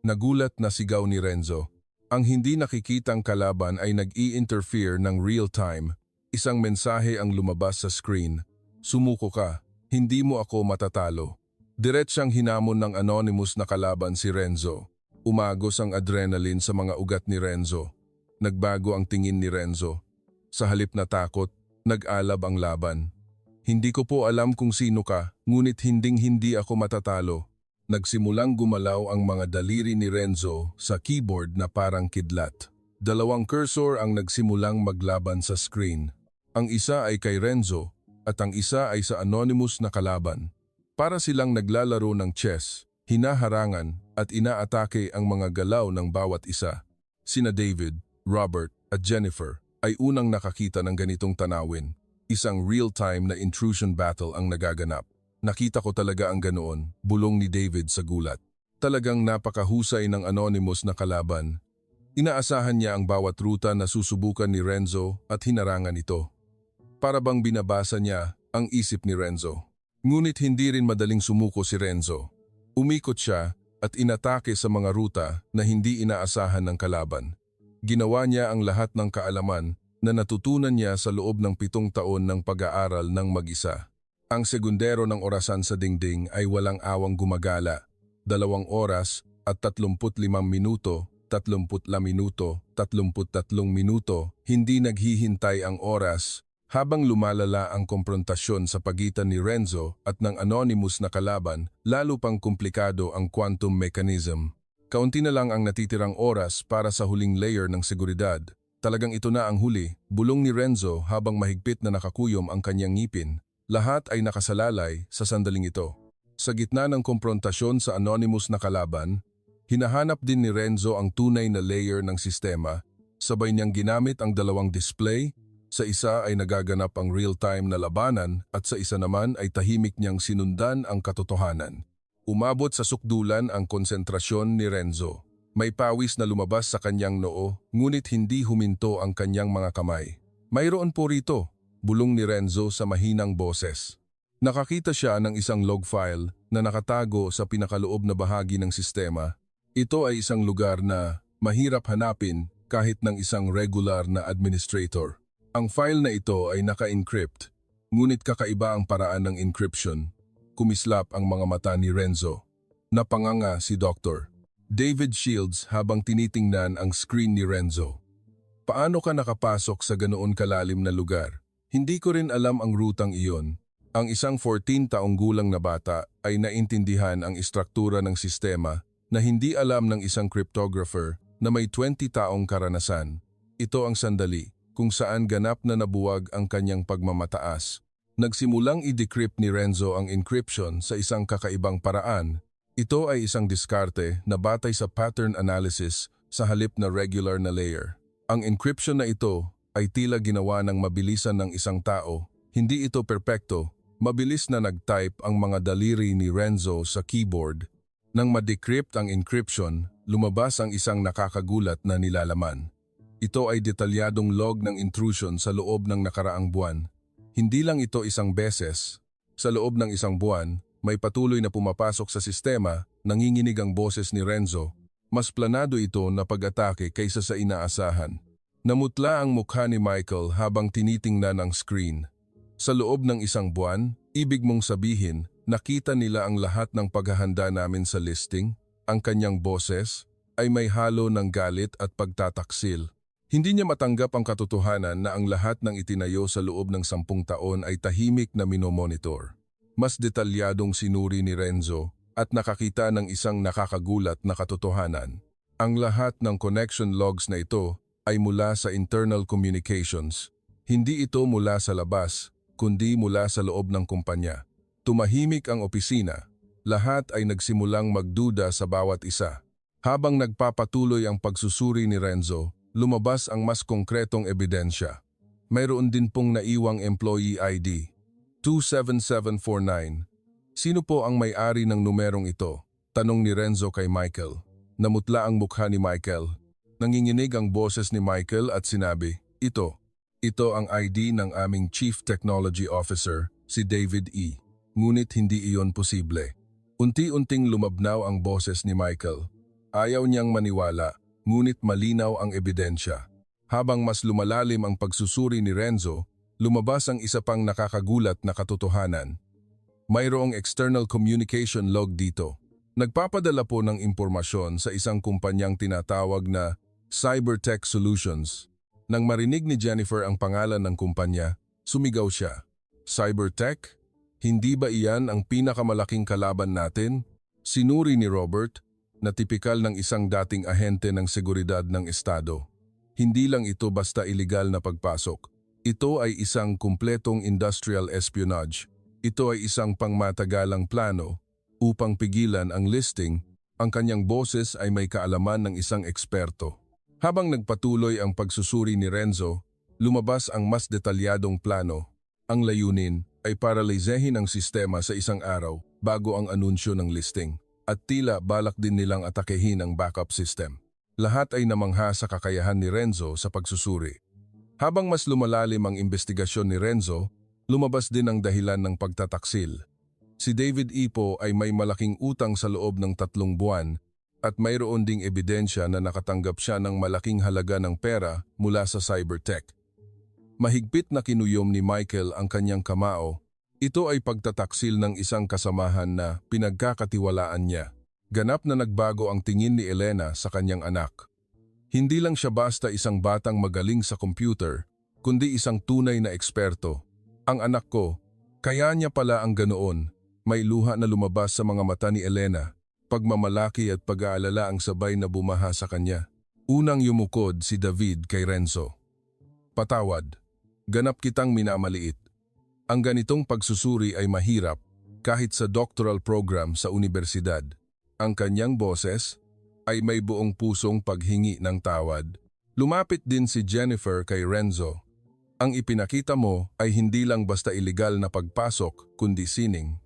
Nagulat na sigaw ni Renzo. Ang hindi nakikitang kalaban ay nag-i-interfere ng real-time. Isang mensahe ang lumabas sa screen. Sumuko ka, hindi mo ako matatalo. Diretsyang hinamon ng anonymous na kalaban si Renzo. Umagos ang adrenaline sa mga ugat ni Renzo. Nagbago ang tingin ni Renzo. Sa halip na takot, nag-alab ang laban. Hindi ko po alam kung sino ka, ngunit hinding-hindi ako matatalo. Nagsimulang gumalaw ang mga daliri ni Renzo sa keyboard na parang kidlat. 2 cursor ang nagsimulang maglaban sa screen. Ang isa ay kay Renzo at ang isa ay sa anonymous na kalaban. Para silang naglalaro ng chess, hinaharangan at inaatake ang mga galaw ng bawat isa. Sina David, Robert at Jennifer ay unang nakakita ng ganitong tanawin. Isang real-time na intrusion battle ang nagaganap. Nakita ko talaga ang ganoon, bulong ni David sa gulat. Talagang napakahusay ng anonymous na kalaban. Inaasahan niya ang bawat ruta na susubukan ni Renzo at hinarangan ito. Para bang binabasa niya ang isip ni Renzo. Ngunit hindi rin madaling sumuko si Renzo. Umikot siya at inatake sa mga ruta na hindi inaasahan ng kalaban. Ginawa niya ang lahat ng kaalaman na natutunan niya sa loob ng 7 taon ng pag-aaral ng mag-isa. Ang segundero ng orasan sa dingding ay walang awang gumagala. 2 oras at 35 minuto, 30 minuto, 33 minuto, hindi naghihintay ang oras habang lumalala ang komprontasyon sa pagitan ni Renzo at ng anonymous na kalaban, lalo pang komplikado ang quantum mechanism. Kaunti na lang ang natitirang oras para sa huling layer ng seguridad. Talagang ito na ang huli, bulong ni Renzo habang mahigpit na nakakuyom ang kanyang ngipin. Lahat ay nakasalalay sa sandaling ito. Sa gitna ng komprontasyon sa anonymous na kalaban, hinahanap din ni Renzo ang tunay na layer ng sistema. Sabay niyang ginamit ang 2 display. Sa isa ay nagaganap ang real-time na labanan at sa isa naman ay tahimik niyang sinundan ang katotohanan. Umabot sa sukdulan ang konsentrasyon ni Renzo. May pawis na lumabas sa kanyang noo, ngunit hindi huminto ang kanyang mga kamay. Mayroon po rito, bulong ni Renzo sa mahinang boses. Nakakita siya ng isang log file na nakatago sa pinakaloob na bahagi ng sistema. Ito ay isang lugar na mahirap hanapin kahit ng isang regular na administrator. Ang file na ito ay naka-encrypt, ngunit kakaiba ang paraan ng encryption. Kumislap ang mga mata ni Renzo. Napanganga si Dr. David Shields habang tinitingnan ang screen ni Renzo. Paano ka nakapasok sa ganoon kalalim na lugar? Hindi ko rin alam ang rutang iyon. Ang isang 14 taong gulang na bata ay naintindihan ang istruktura ng sistema na hindi alam ng isang cryptographer na may 20 taong karanasan. Ito ang sandali kung saan ganap na nabuwag ang kanyang pagmamataas. Nagsimulang i-decrypt ni Renzo ang encryption sa isang kakaibang paraan. Ito ay isang diskarte na batay sa pattern analysis sa halip na regular na layer. Ang encryption na ito ay tila ginawa ng mabilisan ng isang tao. Hindi ito perpekto. Mabilis na nag-type ang mga daliri ni Renzo sa keyboard. Nang ma-decrypt ang encryption, lumabas ang isang nakakagulat na nilalaman. Ito ay detalyadong log ng intrusion sa loob ng nakaraang buwan. Hindi lang ito isang beses. Sa loob ng isang buwan, may patuloy na pumapasok sa sistema, nanginginig ang boses ni Renzo. Mas planado ito na pag-atake kaysa sa inaasahan. Namutla ang mukha ni Michael habang tinitingnan ang screen. Sa loob ng isang buwan, ibig mong sabihin, nakita nila ang lahat ng paghahanda namin sa listing, ang kanyang boses, ay may halo ng galit at pagtataksil. Hindi niya matanggap ang katotohanan na ang lahat ng itinayo sa loob ng 10 taon ay tahimik na minomonitor. Mas detalyadong sinuri ni Renzo at nakakita ng isang nakakagulat na katotohanan. Ang lahat ng connection logs na ito ay mula sa internal communications. Hindi ito mula sa labas, kundi mula sa loob ng kumpanya. Tumahimik ang opisina. Lahat ay nagsimulang magduda sa bawat isa. Habang nagpapatuloy ang pagsusuri ni Renzo, lumabas ang mas konkretong ebidensya. Mayroon din pong naiwang employee ID, 27749. Sino po ang may-ari ng numerong ito? Tanong ni Renzo kay Michael. Namutla ang mukha ni Michael. Nanginginig ang boses ni Michael at sinabi, Ito ang ID ng aming Chief Technology Officer, si David E. Ngunit hindi iyon posible. Unti-unting lumabnaw ang boses ni Michael. Ayaw niyang maniwala, ngunit malinaw ang ebidensya. Habang mas lumalalim ang pagsusuri ni Renzo, lumabas ang isa pang nakakagulat na katotohanan. Mayroong external communication log dito. Nagpapadala po ng impormasyon sa isang kumpanyang tinatawag na Cybertech Solutions. Nang marinig ni Jennifer ang pangalan ng kumpanya, sumigaw siya. Cybertech? Hindi ba iyan ang pinakamalaking kalaban natin? Sinuri ni Robert, na tipikal ng isang dating ahente ng seguridad ng estado. Hindi lang ito basta iligal na pagpasok. Ito ay isang kumpletong industrial espionage. Ito ay isang pangmatagalang plano upang pigilan ang listing. Ang kanyang boses ay may kaalaman ng isang eksperto. Habang nagpatuloy ang pagsusuri ni Renzo, lumabas ang mas detalyadong plano. Ang layunin ay paralizehin ang sistema sa isang araw bago ang anunsyo ng listing. At tila balak din nilang atakehin ang backup system. Lahat ay namangha sa kakayahan ni Renzo sa pagsusuri. Habang mas lumalalim ang investigasyon ni Renzo, lumabas din ang dahilan ng pagtataksil. Si David E. po ay may malaking utang sa loob ng 3 buwan at mayroon ding ebidensya na nakatanggap siya ng malaking halaga ng pera mula sa Cybertech. Mahigpit na kinuyom ni Michael ang kanyang kamao. Ito ay pagtataksil ng isang kasamahan na pinagkakatiwalaan niya. Ganap na nagbago ang tingin ni Elena sa kanyang anak. Hindi lang siya basta isang batang magaling sa computer, kundi isang tunay na eksperto. Ang anak ko, kaya niya pala ang ganoon. May luha na lumabas sa mga mata ni Elena. Pagmamalaki at pag-aalala ang sabay na bumaha sa kanya. Unang yumukod si David kay Renzo. Patawad, ganap kitang minamaliit. Ang ganitong pagsusuri ay mahirap kahit sa doctoral program sa universidad. Ang kanyang boses ay may buong pusong paghingi ng tawad. Lumapit din si Jennifer kay Renzo. Ang ipinakita mo ay hindi lang basta iligal na pagpasok kundi sining.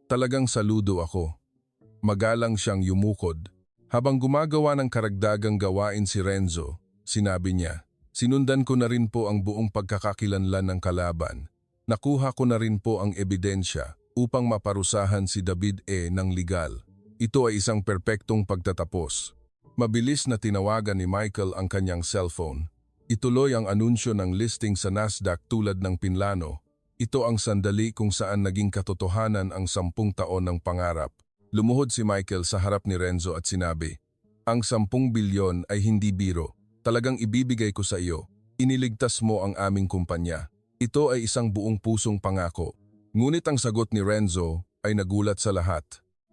Talagang saludo ako. Magalang siyang yumukod. Habang gumagawa ng karagdagang gawain si Renzo, sinabi niya, sinundan ko na rin po ang buong pagkakakilanlan ng kalaban. Nakuha ko na rin po ang ebidensya upang maparusahan si David E. ng legal. Ito ay isang perpektong pagtatapos. Mabilis na tinawagan ni Michael ang kanyang cellphone. Ituloy ang anunsyo ng listing sa Nasdaq tulad ng pinlano. Ito ang sandali kung saan naging katotohanan ang 10 taon ng pangarap. Lumuhod si Michael sa harap ni Renzo at sinabi, "Ang 10 bilyon ay hindi biro. Talagang ibibigay ko sa iyo. Iniligtas mo ang aming kumpanya. Ito ay isang buong pusong pangako." Ngunit ang sagot ni Renzo ay nagulat sa lahat.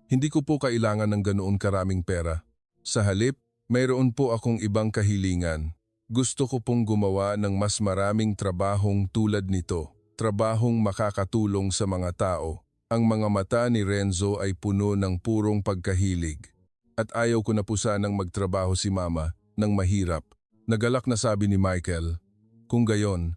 "Hindi ko po kailangan ng ganoon karaming pera. Sa halip, mayroon po akong ibang kahilingan. Gusto ko pong gumawa ng mas maraming trabahong tulad nito. Trabahong makakatulong sa mga tao." Ang mga mata ni Renzo ay puno ng purong pagkahilig. "At ayaw ko na po sanang magtrabaho si Mama ng mahirap." Nagalak na sabi ni Michael, "Kung gayon,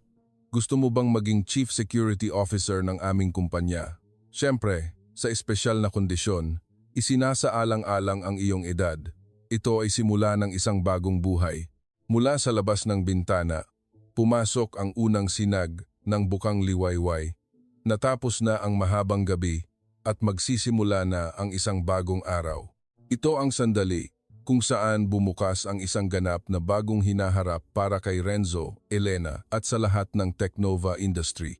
gusto mo bang maging Chief Security Officer ng aming kumpanya? Siyempre, sa espesyal na kondisyon, isinasaalang-alang ang iyong edad. Ito ay simula ng isang bagong buhay." Mula sa labas ng bintana, pumasok ang unang sinag ng bukang liwayway. Natapos na ang mahabang gabi at magsisimula na ang isang bagong araw. Ito ang sandali kung saan bumukas ang isang ganap na bagong hinaharap para kay Renzo, Elena at sa lahat ng Technova industry.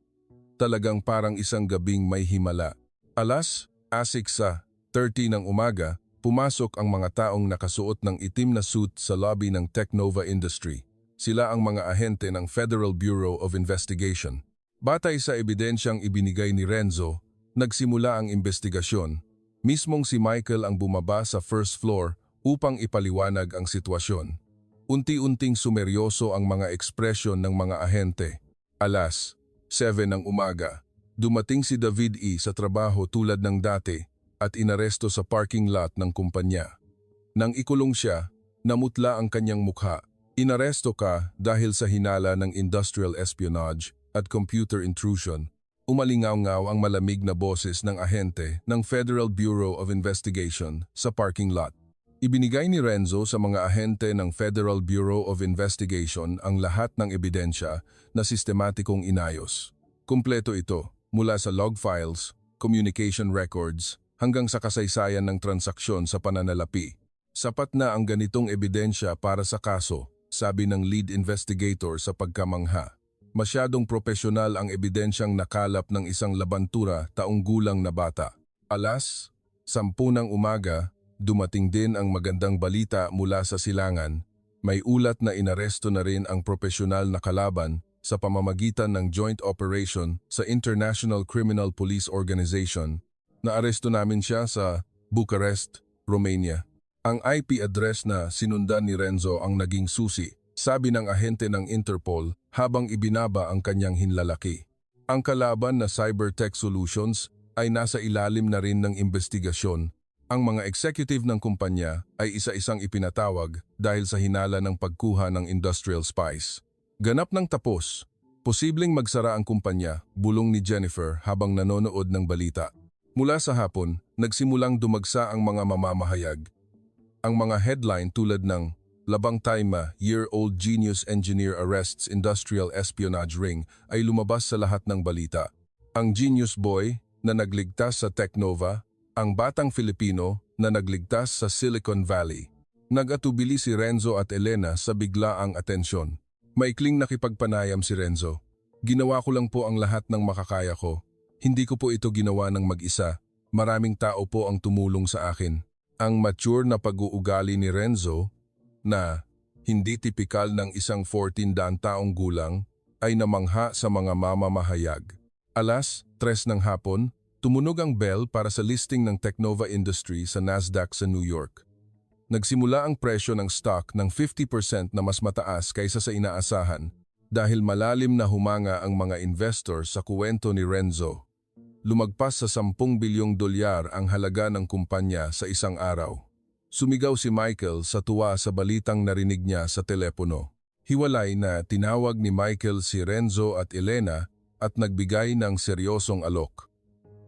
Talagang parang isang gabing may himala. Alas 6:30 ng umaga, pumasok ang mga taong nakasuot ng itim na suit sa lobby ng Technova industry. Sila ang mga ahente ng Federal Bureau of Investigation. Batay sa ebidensyang ibinigay ni Renzo, nagsimula ang investigasyon. Mismong si Michael ang bumaba sa first floor upang ipaliwanag ang sitwasyon. Unti-unting sumeryoso ang mga ekspresyon ng mga ahente. Alas 7 ng umaga, dumating si David E. sa trabaho tulad ng dati at inaresto sa parking lot ng kumpanya. Nang ikulong siya, namutla ang kanyang mukha. "Inaresto ka dahil sa hinala ng industrial espionage at computer intrusion." Umalingaw-ngaw ang malamig na boses ng ahente ng Federal Bureau of Investigation sa parking lot. Ibinigay ni Renzo sa mga ahente ng Federal Bureau of Investigation ang lahat ng ebidensya na sistematikong inayos. Kumpleto ito, mula sa log files, communication records, hanggang sa kasaysayan ng transaksyon sa pananalapi. "Sapat na ang ganitong ebidensya para sa kaso," sabi ng lead investigator sa pagkamangha. "Masyadong propesyonal ang ebidensyang nakalap ng isang labantura taong gulang na bata." Alas 10 ng umaga, dumating din ang magandang balita mula sa silangan. May ulat na inaresto na rin ang propesyonal na kalaban sa pamamagitan ng joint operation sa International Criminal Police Organization. "Naaresto namin siya sa Bucharest, Romania." Ang IP address na sinundan ni Renzo ang naging susi, sabi ng ahente ng Interpol habang ibinaba ang kanyang hinlalaki. Ang kalaban na Cybertech Solutions ay nasa ilalim na rin ng investigasyon. Ang mga executive ng kumpanya ay isa-isang ipinatawag dahil sa hinala ng pagkuha ng industrial spies. Ganap ng tapos, posibleng magsara ang kumpanya, bulong ni Jennifer habang nanonood ng balita. Mula sa hapon, nagsimulang dumagsa ang mga mamamahayag. Ang mga headline tulad ng "Labang Taima, Year-Old Genius Engineer Arrests Industrial Espionage Ring" ay lumabas sa lahat ng balita. Ang Genius Boy na nagligtas sa Technova, ang batang Filipino na nagligtas sa Silicon Valley. Nag-atubili si Renzo at Elena sa biglaang atensyon. Maikling nakipagpanayam si Renzo. "Ginawa ko lang po ang lahat ng makakaya ko. Hindi ko po ito ginawa ng mag-isa. Maraming tao po ang tumulong sa akin." Ang mature na pag-uugali ni Renzo, na hindi tipikal ng isang 14 taong gulang, ay namangha sa mga mamamahayag. Alas 3 ng hapon, tumunog ang bell para sa listing ng Technova Industry sa Nasdaq sa New York. Nagsimula ang presyo ng stock ng 50% na mas mataas kaysa sa inaasahan dahil malalim na humanga ang mga investors sa kuwento ni Renzo. Lumagpas sa 10 bilyong dolyar ang halaga ng kumpanya sa isang araw. Sumigaw si Michael sa tuwa sa balitang narinig niya sa telepono. Hiwalay na tinawag ni Michael si Renzo at Elena at nagbigay ng seryosong alok.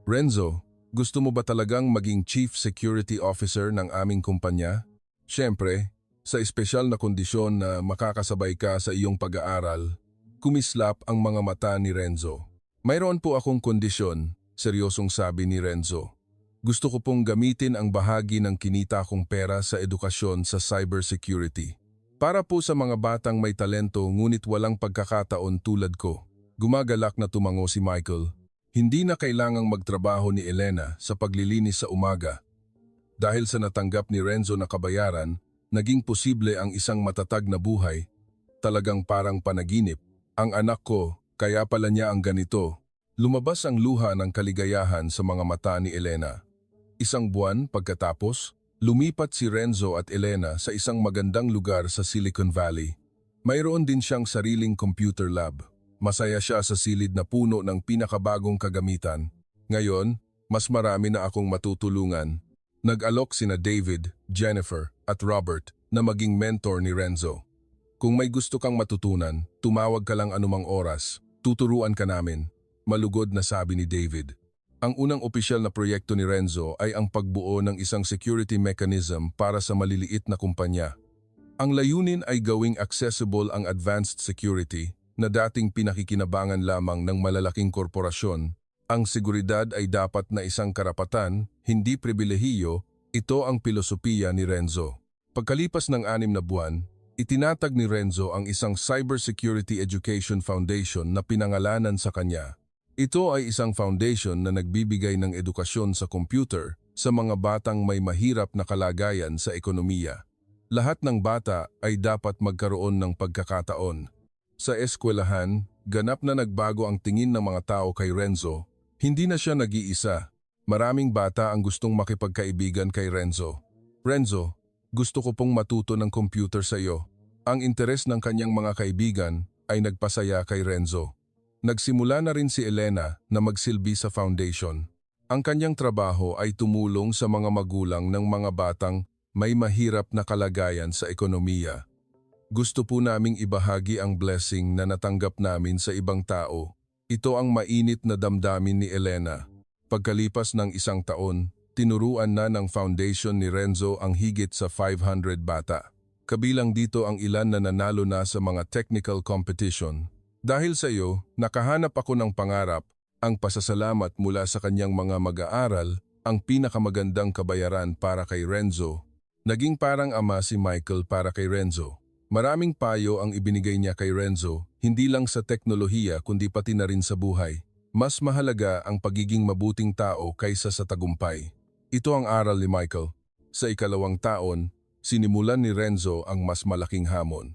"Renzo, gusto mo ba talagang maging Chief Security Officer ng aming kumpanya? Siyempre, sa espesyal na kondisyon na makakasabay ka sa iyong pag-aaral." Kumislap ang mga mata ni Renzo. "Mayroon po akong kondisyon," seryosong sabi ni Renzo. "Gusto ko pong gamitin ang bahagi ng kinita kong pera sa edukasyon sa cybersecurity. Para po sa mga batang may talento ngunit walang pagkakataon tulad ko." Gumagalak na tumango si Michael. Hindi na kailangang magtrabaho ni Elena sa paglilinis sa umaga. Dahil sa natanggap ni Renzo na kabayaran, naging posible ang isang matatag na buhay. Talagang parang panaginip. Ang anak ko, kaya pala niya ang ganito. Lumabas ang luha ng kaligayahan sa mga mata ni Elena. Isang buwan pagkatapos, lumipat si Renzo at Elena sa isang magandang lugar sa Silicon Valley. Mayroon din siyang sariling computer lab. Masaya siya sa silid na puno ng pinakabagong kagamitan. Ngayon, mas marami na akong matutulungan. Nag-alok sina David, Jennifer at Robert na maging mentor ni Renzo. Kung may gusto kang matutunan, tumawag ka lang anumang oras. Tuturuan ka namin. Malugod na sabi ni David. Ang unang opisyal na proyekto ni Renzo ay ang pagbuo ng isang security mechanism para sa maliliit na kumpanya. Ang layunin ay gawing accessible ang advanced security na dating pinakikinabangan lamang ng malalaking korporasyon. Ang seguridad ay dapat na isang karapatan, hindi pribilehiyo. Ito ang pilosopiya ni Renzo. Pagkalipas ng 6 na buwan, itinatag ni Renzo ang isang Cybersecurity Education Foundation na pinangalanan sa kanya. Ito ay isang foundation na nagbibigay ng edukasyon sa computer sa mga batang may mahirap na kalagayan sa ekonomiya. Lahat ng bata ay dapat magkaroon ng pagkakataon. Sa eskwelahan, ganap na nagbago ang tingin ng mga tao kay Renzo. Hindi na siya nag-iisa. Maraming bata ang gustong makipagkaibigan kay Renzo. Renzo, gusto ko pong matuto ng computer sa iyo. Ang interes ng kanyang mga kaibigan ay nagpasaya kay Renzo. Nagsimula na rin si Elena na magsilbi sa foundation. Ang kanyang trabaho ay tumulong sa mga magulang ng mga batang may mahirap na kalagayan sa ekonomiya. Gusto po naming ibahagi ang blessing na natanggap namin sa ibang tao. Ito ang mainit na damdamin ni Elena. Pagkalipas ng 1 taon, tinuruan na ng foundation ni Renzo ang higit sa 500 bata. Kabilang dito ang ilan na nanalo na sa mga technical competition. Dahil sa iyo, nakahanap ako ng pangarap, ang pasasalamat mula sa kanyang mga mag-aaral, ang pinakamagandang kabayaran para kay Renzo. Naging parang ama si Michael para kay Renzo. Maraming payo ang ibinigay niya kay Renzo, hindi lang sa teknolohiya kundi pati na rin sa buhay. Mas mahalaga ang pagiging mabuting tao kaysa sa tagumpay. Ito ang aral ni Michael. Sa 2 taon, sinimulan ni Renzo ang mas malaking hamon.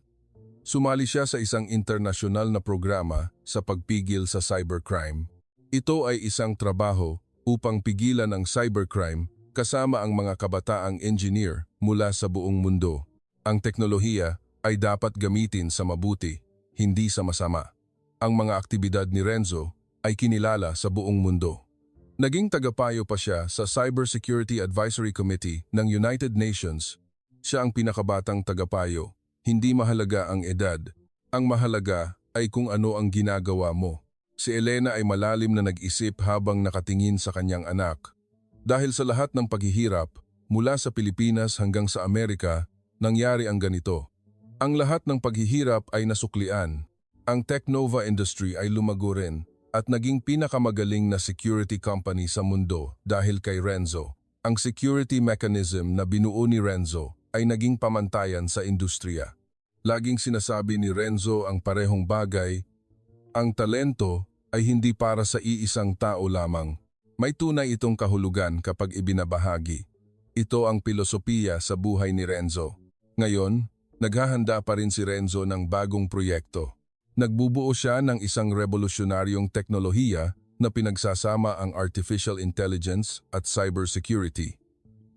Sumali siya sa isang internasyonal na programa sa pagpigil sa cybercrime. Ito ay isang trabaho upang pigilan ang cybercrime kasama ang mga kabataang engineer mula sa buong mundo. Ang teknolohiya ay dapat gamitin sa mabuti, hindi sa masama. Ang mga aktibidad ni Renzo ay kinilala sa buong mundo. Naging tagapayo pa siya sa Cybersecurity Advisory Committee ng United Nations. Siya ang pinakabatang tagapayo. Hindi mahalaga ang edad. Ang mahalaga ay kung ano ang ginagawa mo. Si Elena ay malalim na nag-isip habang nakatingin sa kanyang anak. Dahil sa lahat ng paghihirap, mula sa Pilipinas hanggang sa Amerika, nangyari ang ganito. Ang lahat ng paghihirap ay nasuklian. Ang Technova industry ay lumago rin at naging pinakamagaling na security company sa mundo dahil kay Renzo. Ang security mechanism na binuo ni Renzo ay naging pamantayan sa industriya. Laging sinasabi ni Renzo ang parehong bagay, ang talento ay hindi para sa iisang tao lamang. May tunay itong kahulugan kapag ibinabahagi. Ito ang pilosopiya sa buhay ni Renzo. Ngayon, naghahanda pa rin si Renzo ng bagong proyekto. Nagbubuo siya ng isang revolusyonaryong teknolohiya na pinagsasama ang artificial intelligence at cybersecurity.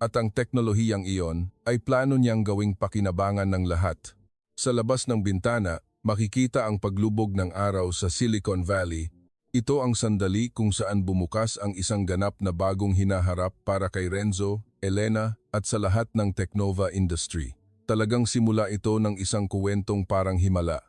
At ang teknolohiyang iyon ay plano niyang gawing pakinabangan ng lahat. Sa labas ng bintana, makikita ang paglubog ng araw sa Silicon Valley. Ito ang sandali kung saan bumukas ang isang ganap na bagong hinaharap para kay Renzo, Elena at sa lahat ng Technova industry. Talagang simula ito ng isang kuwentong parang himala.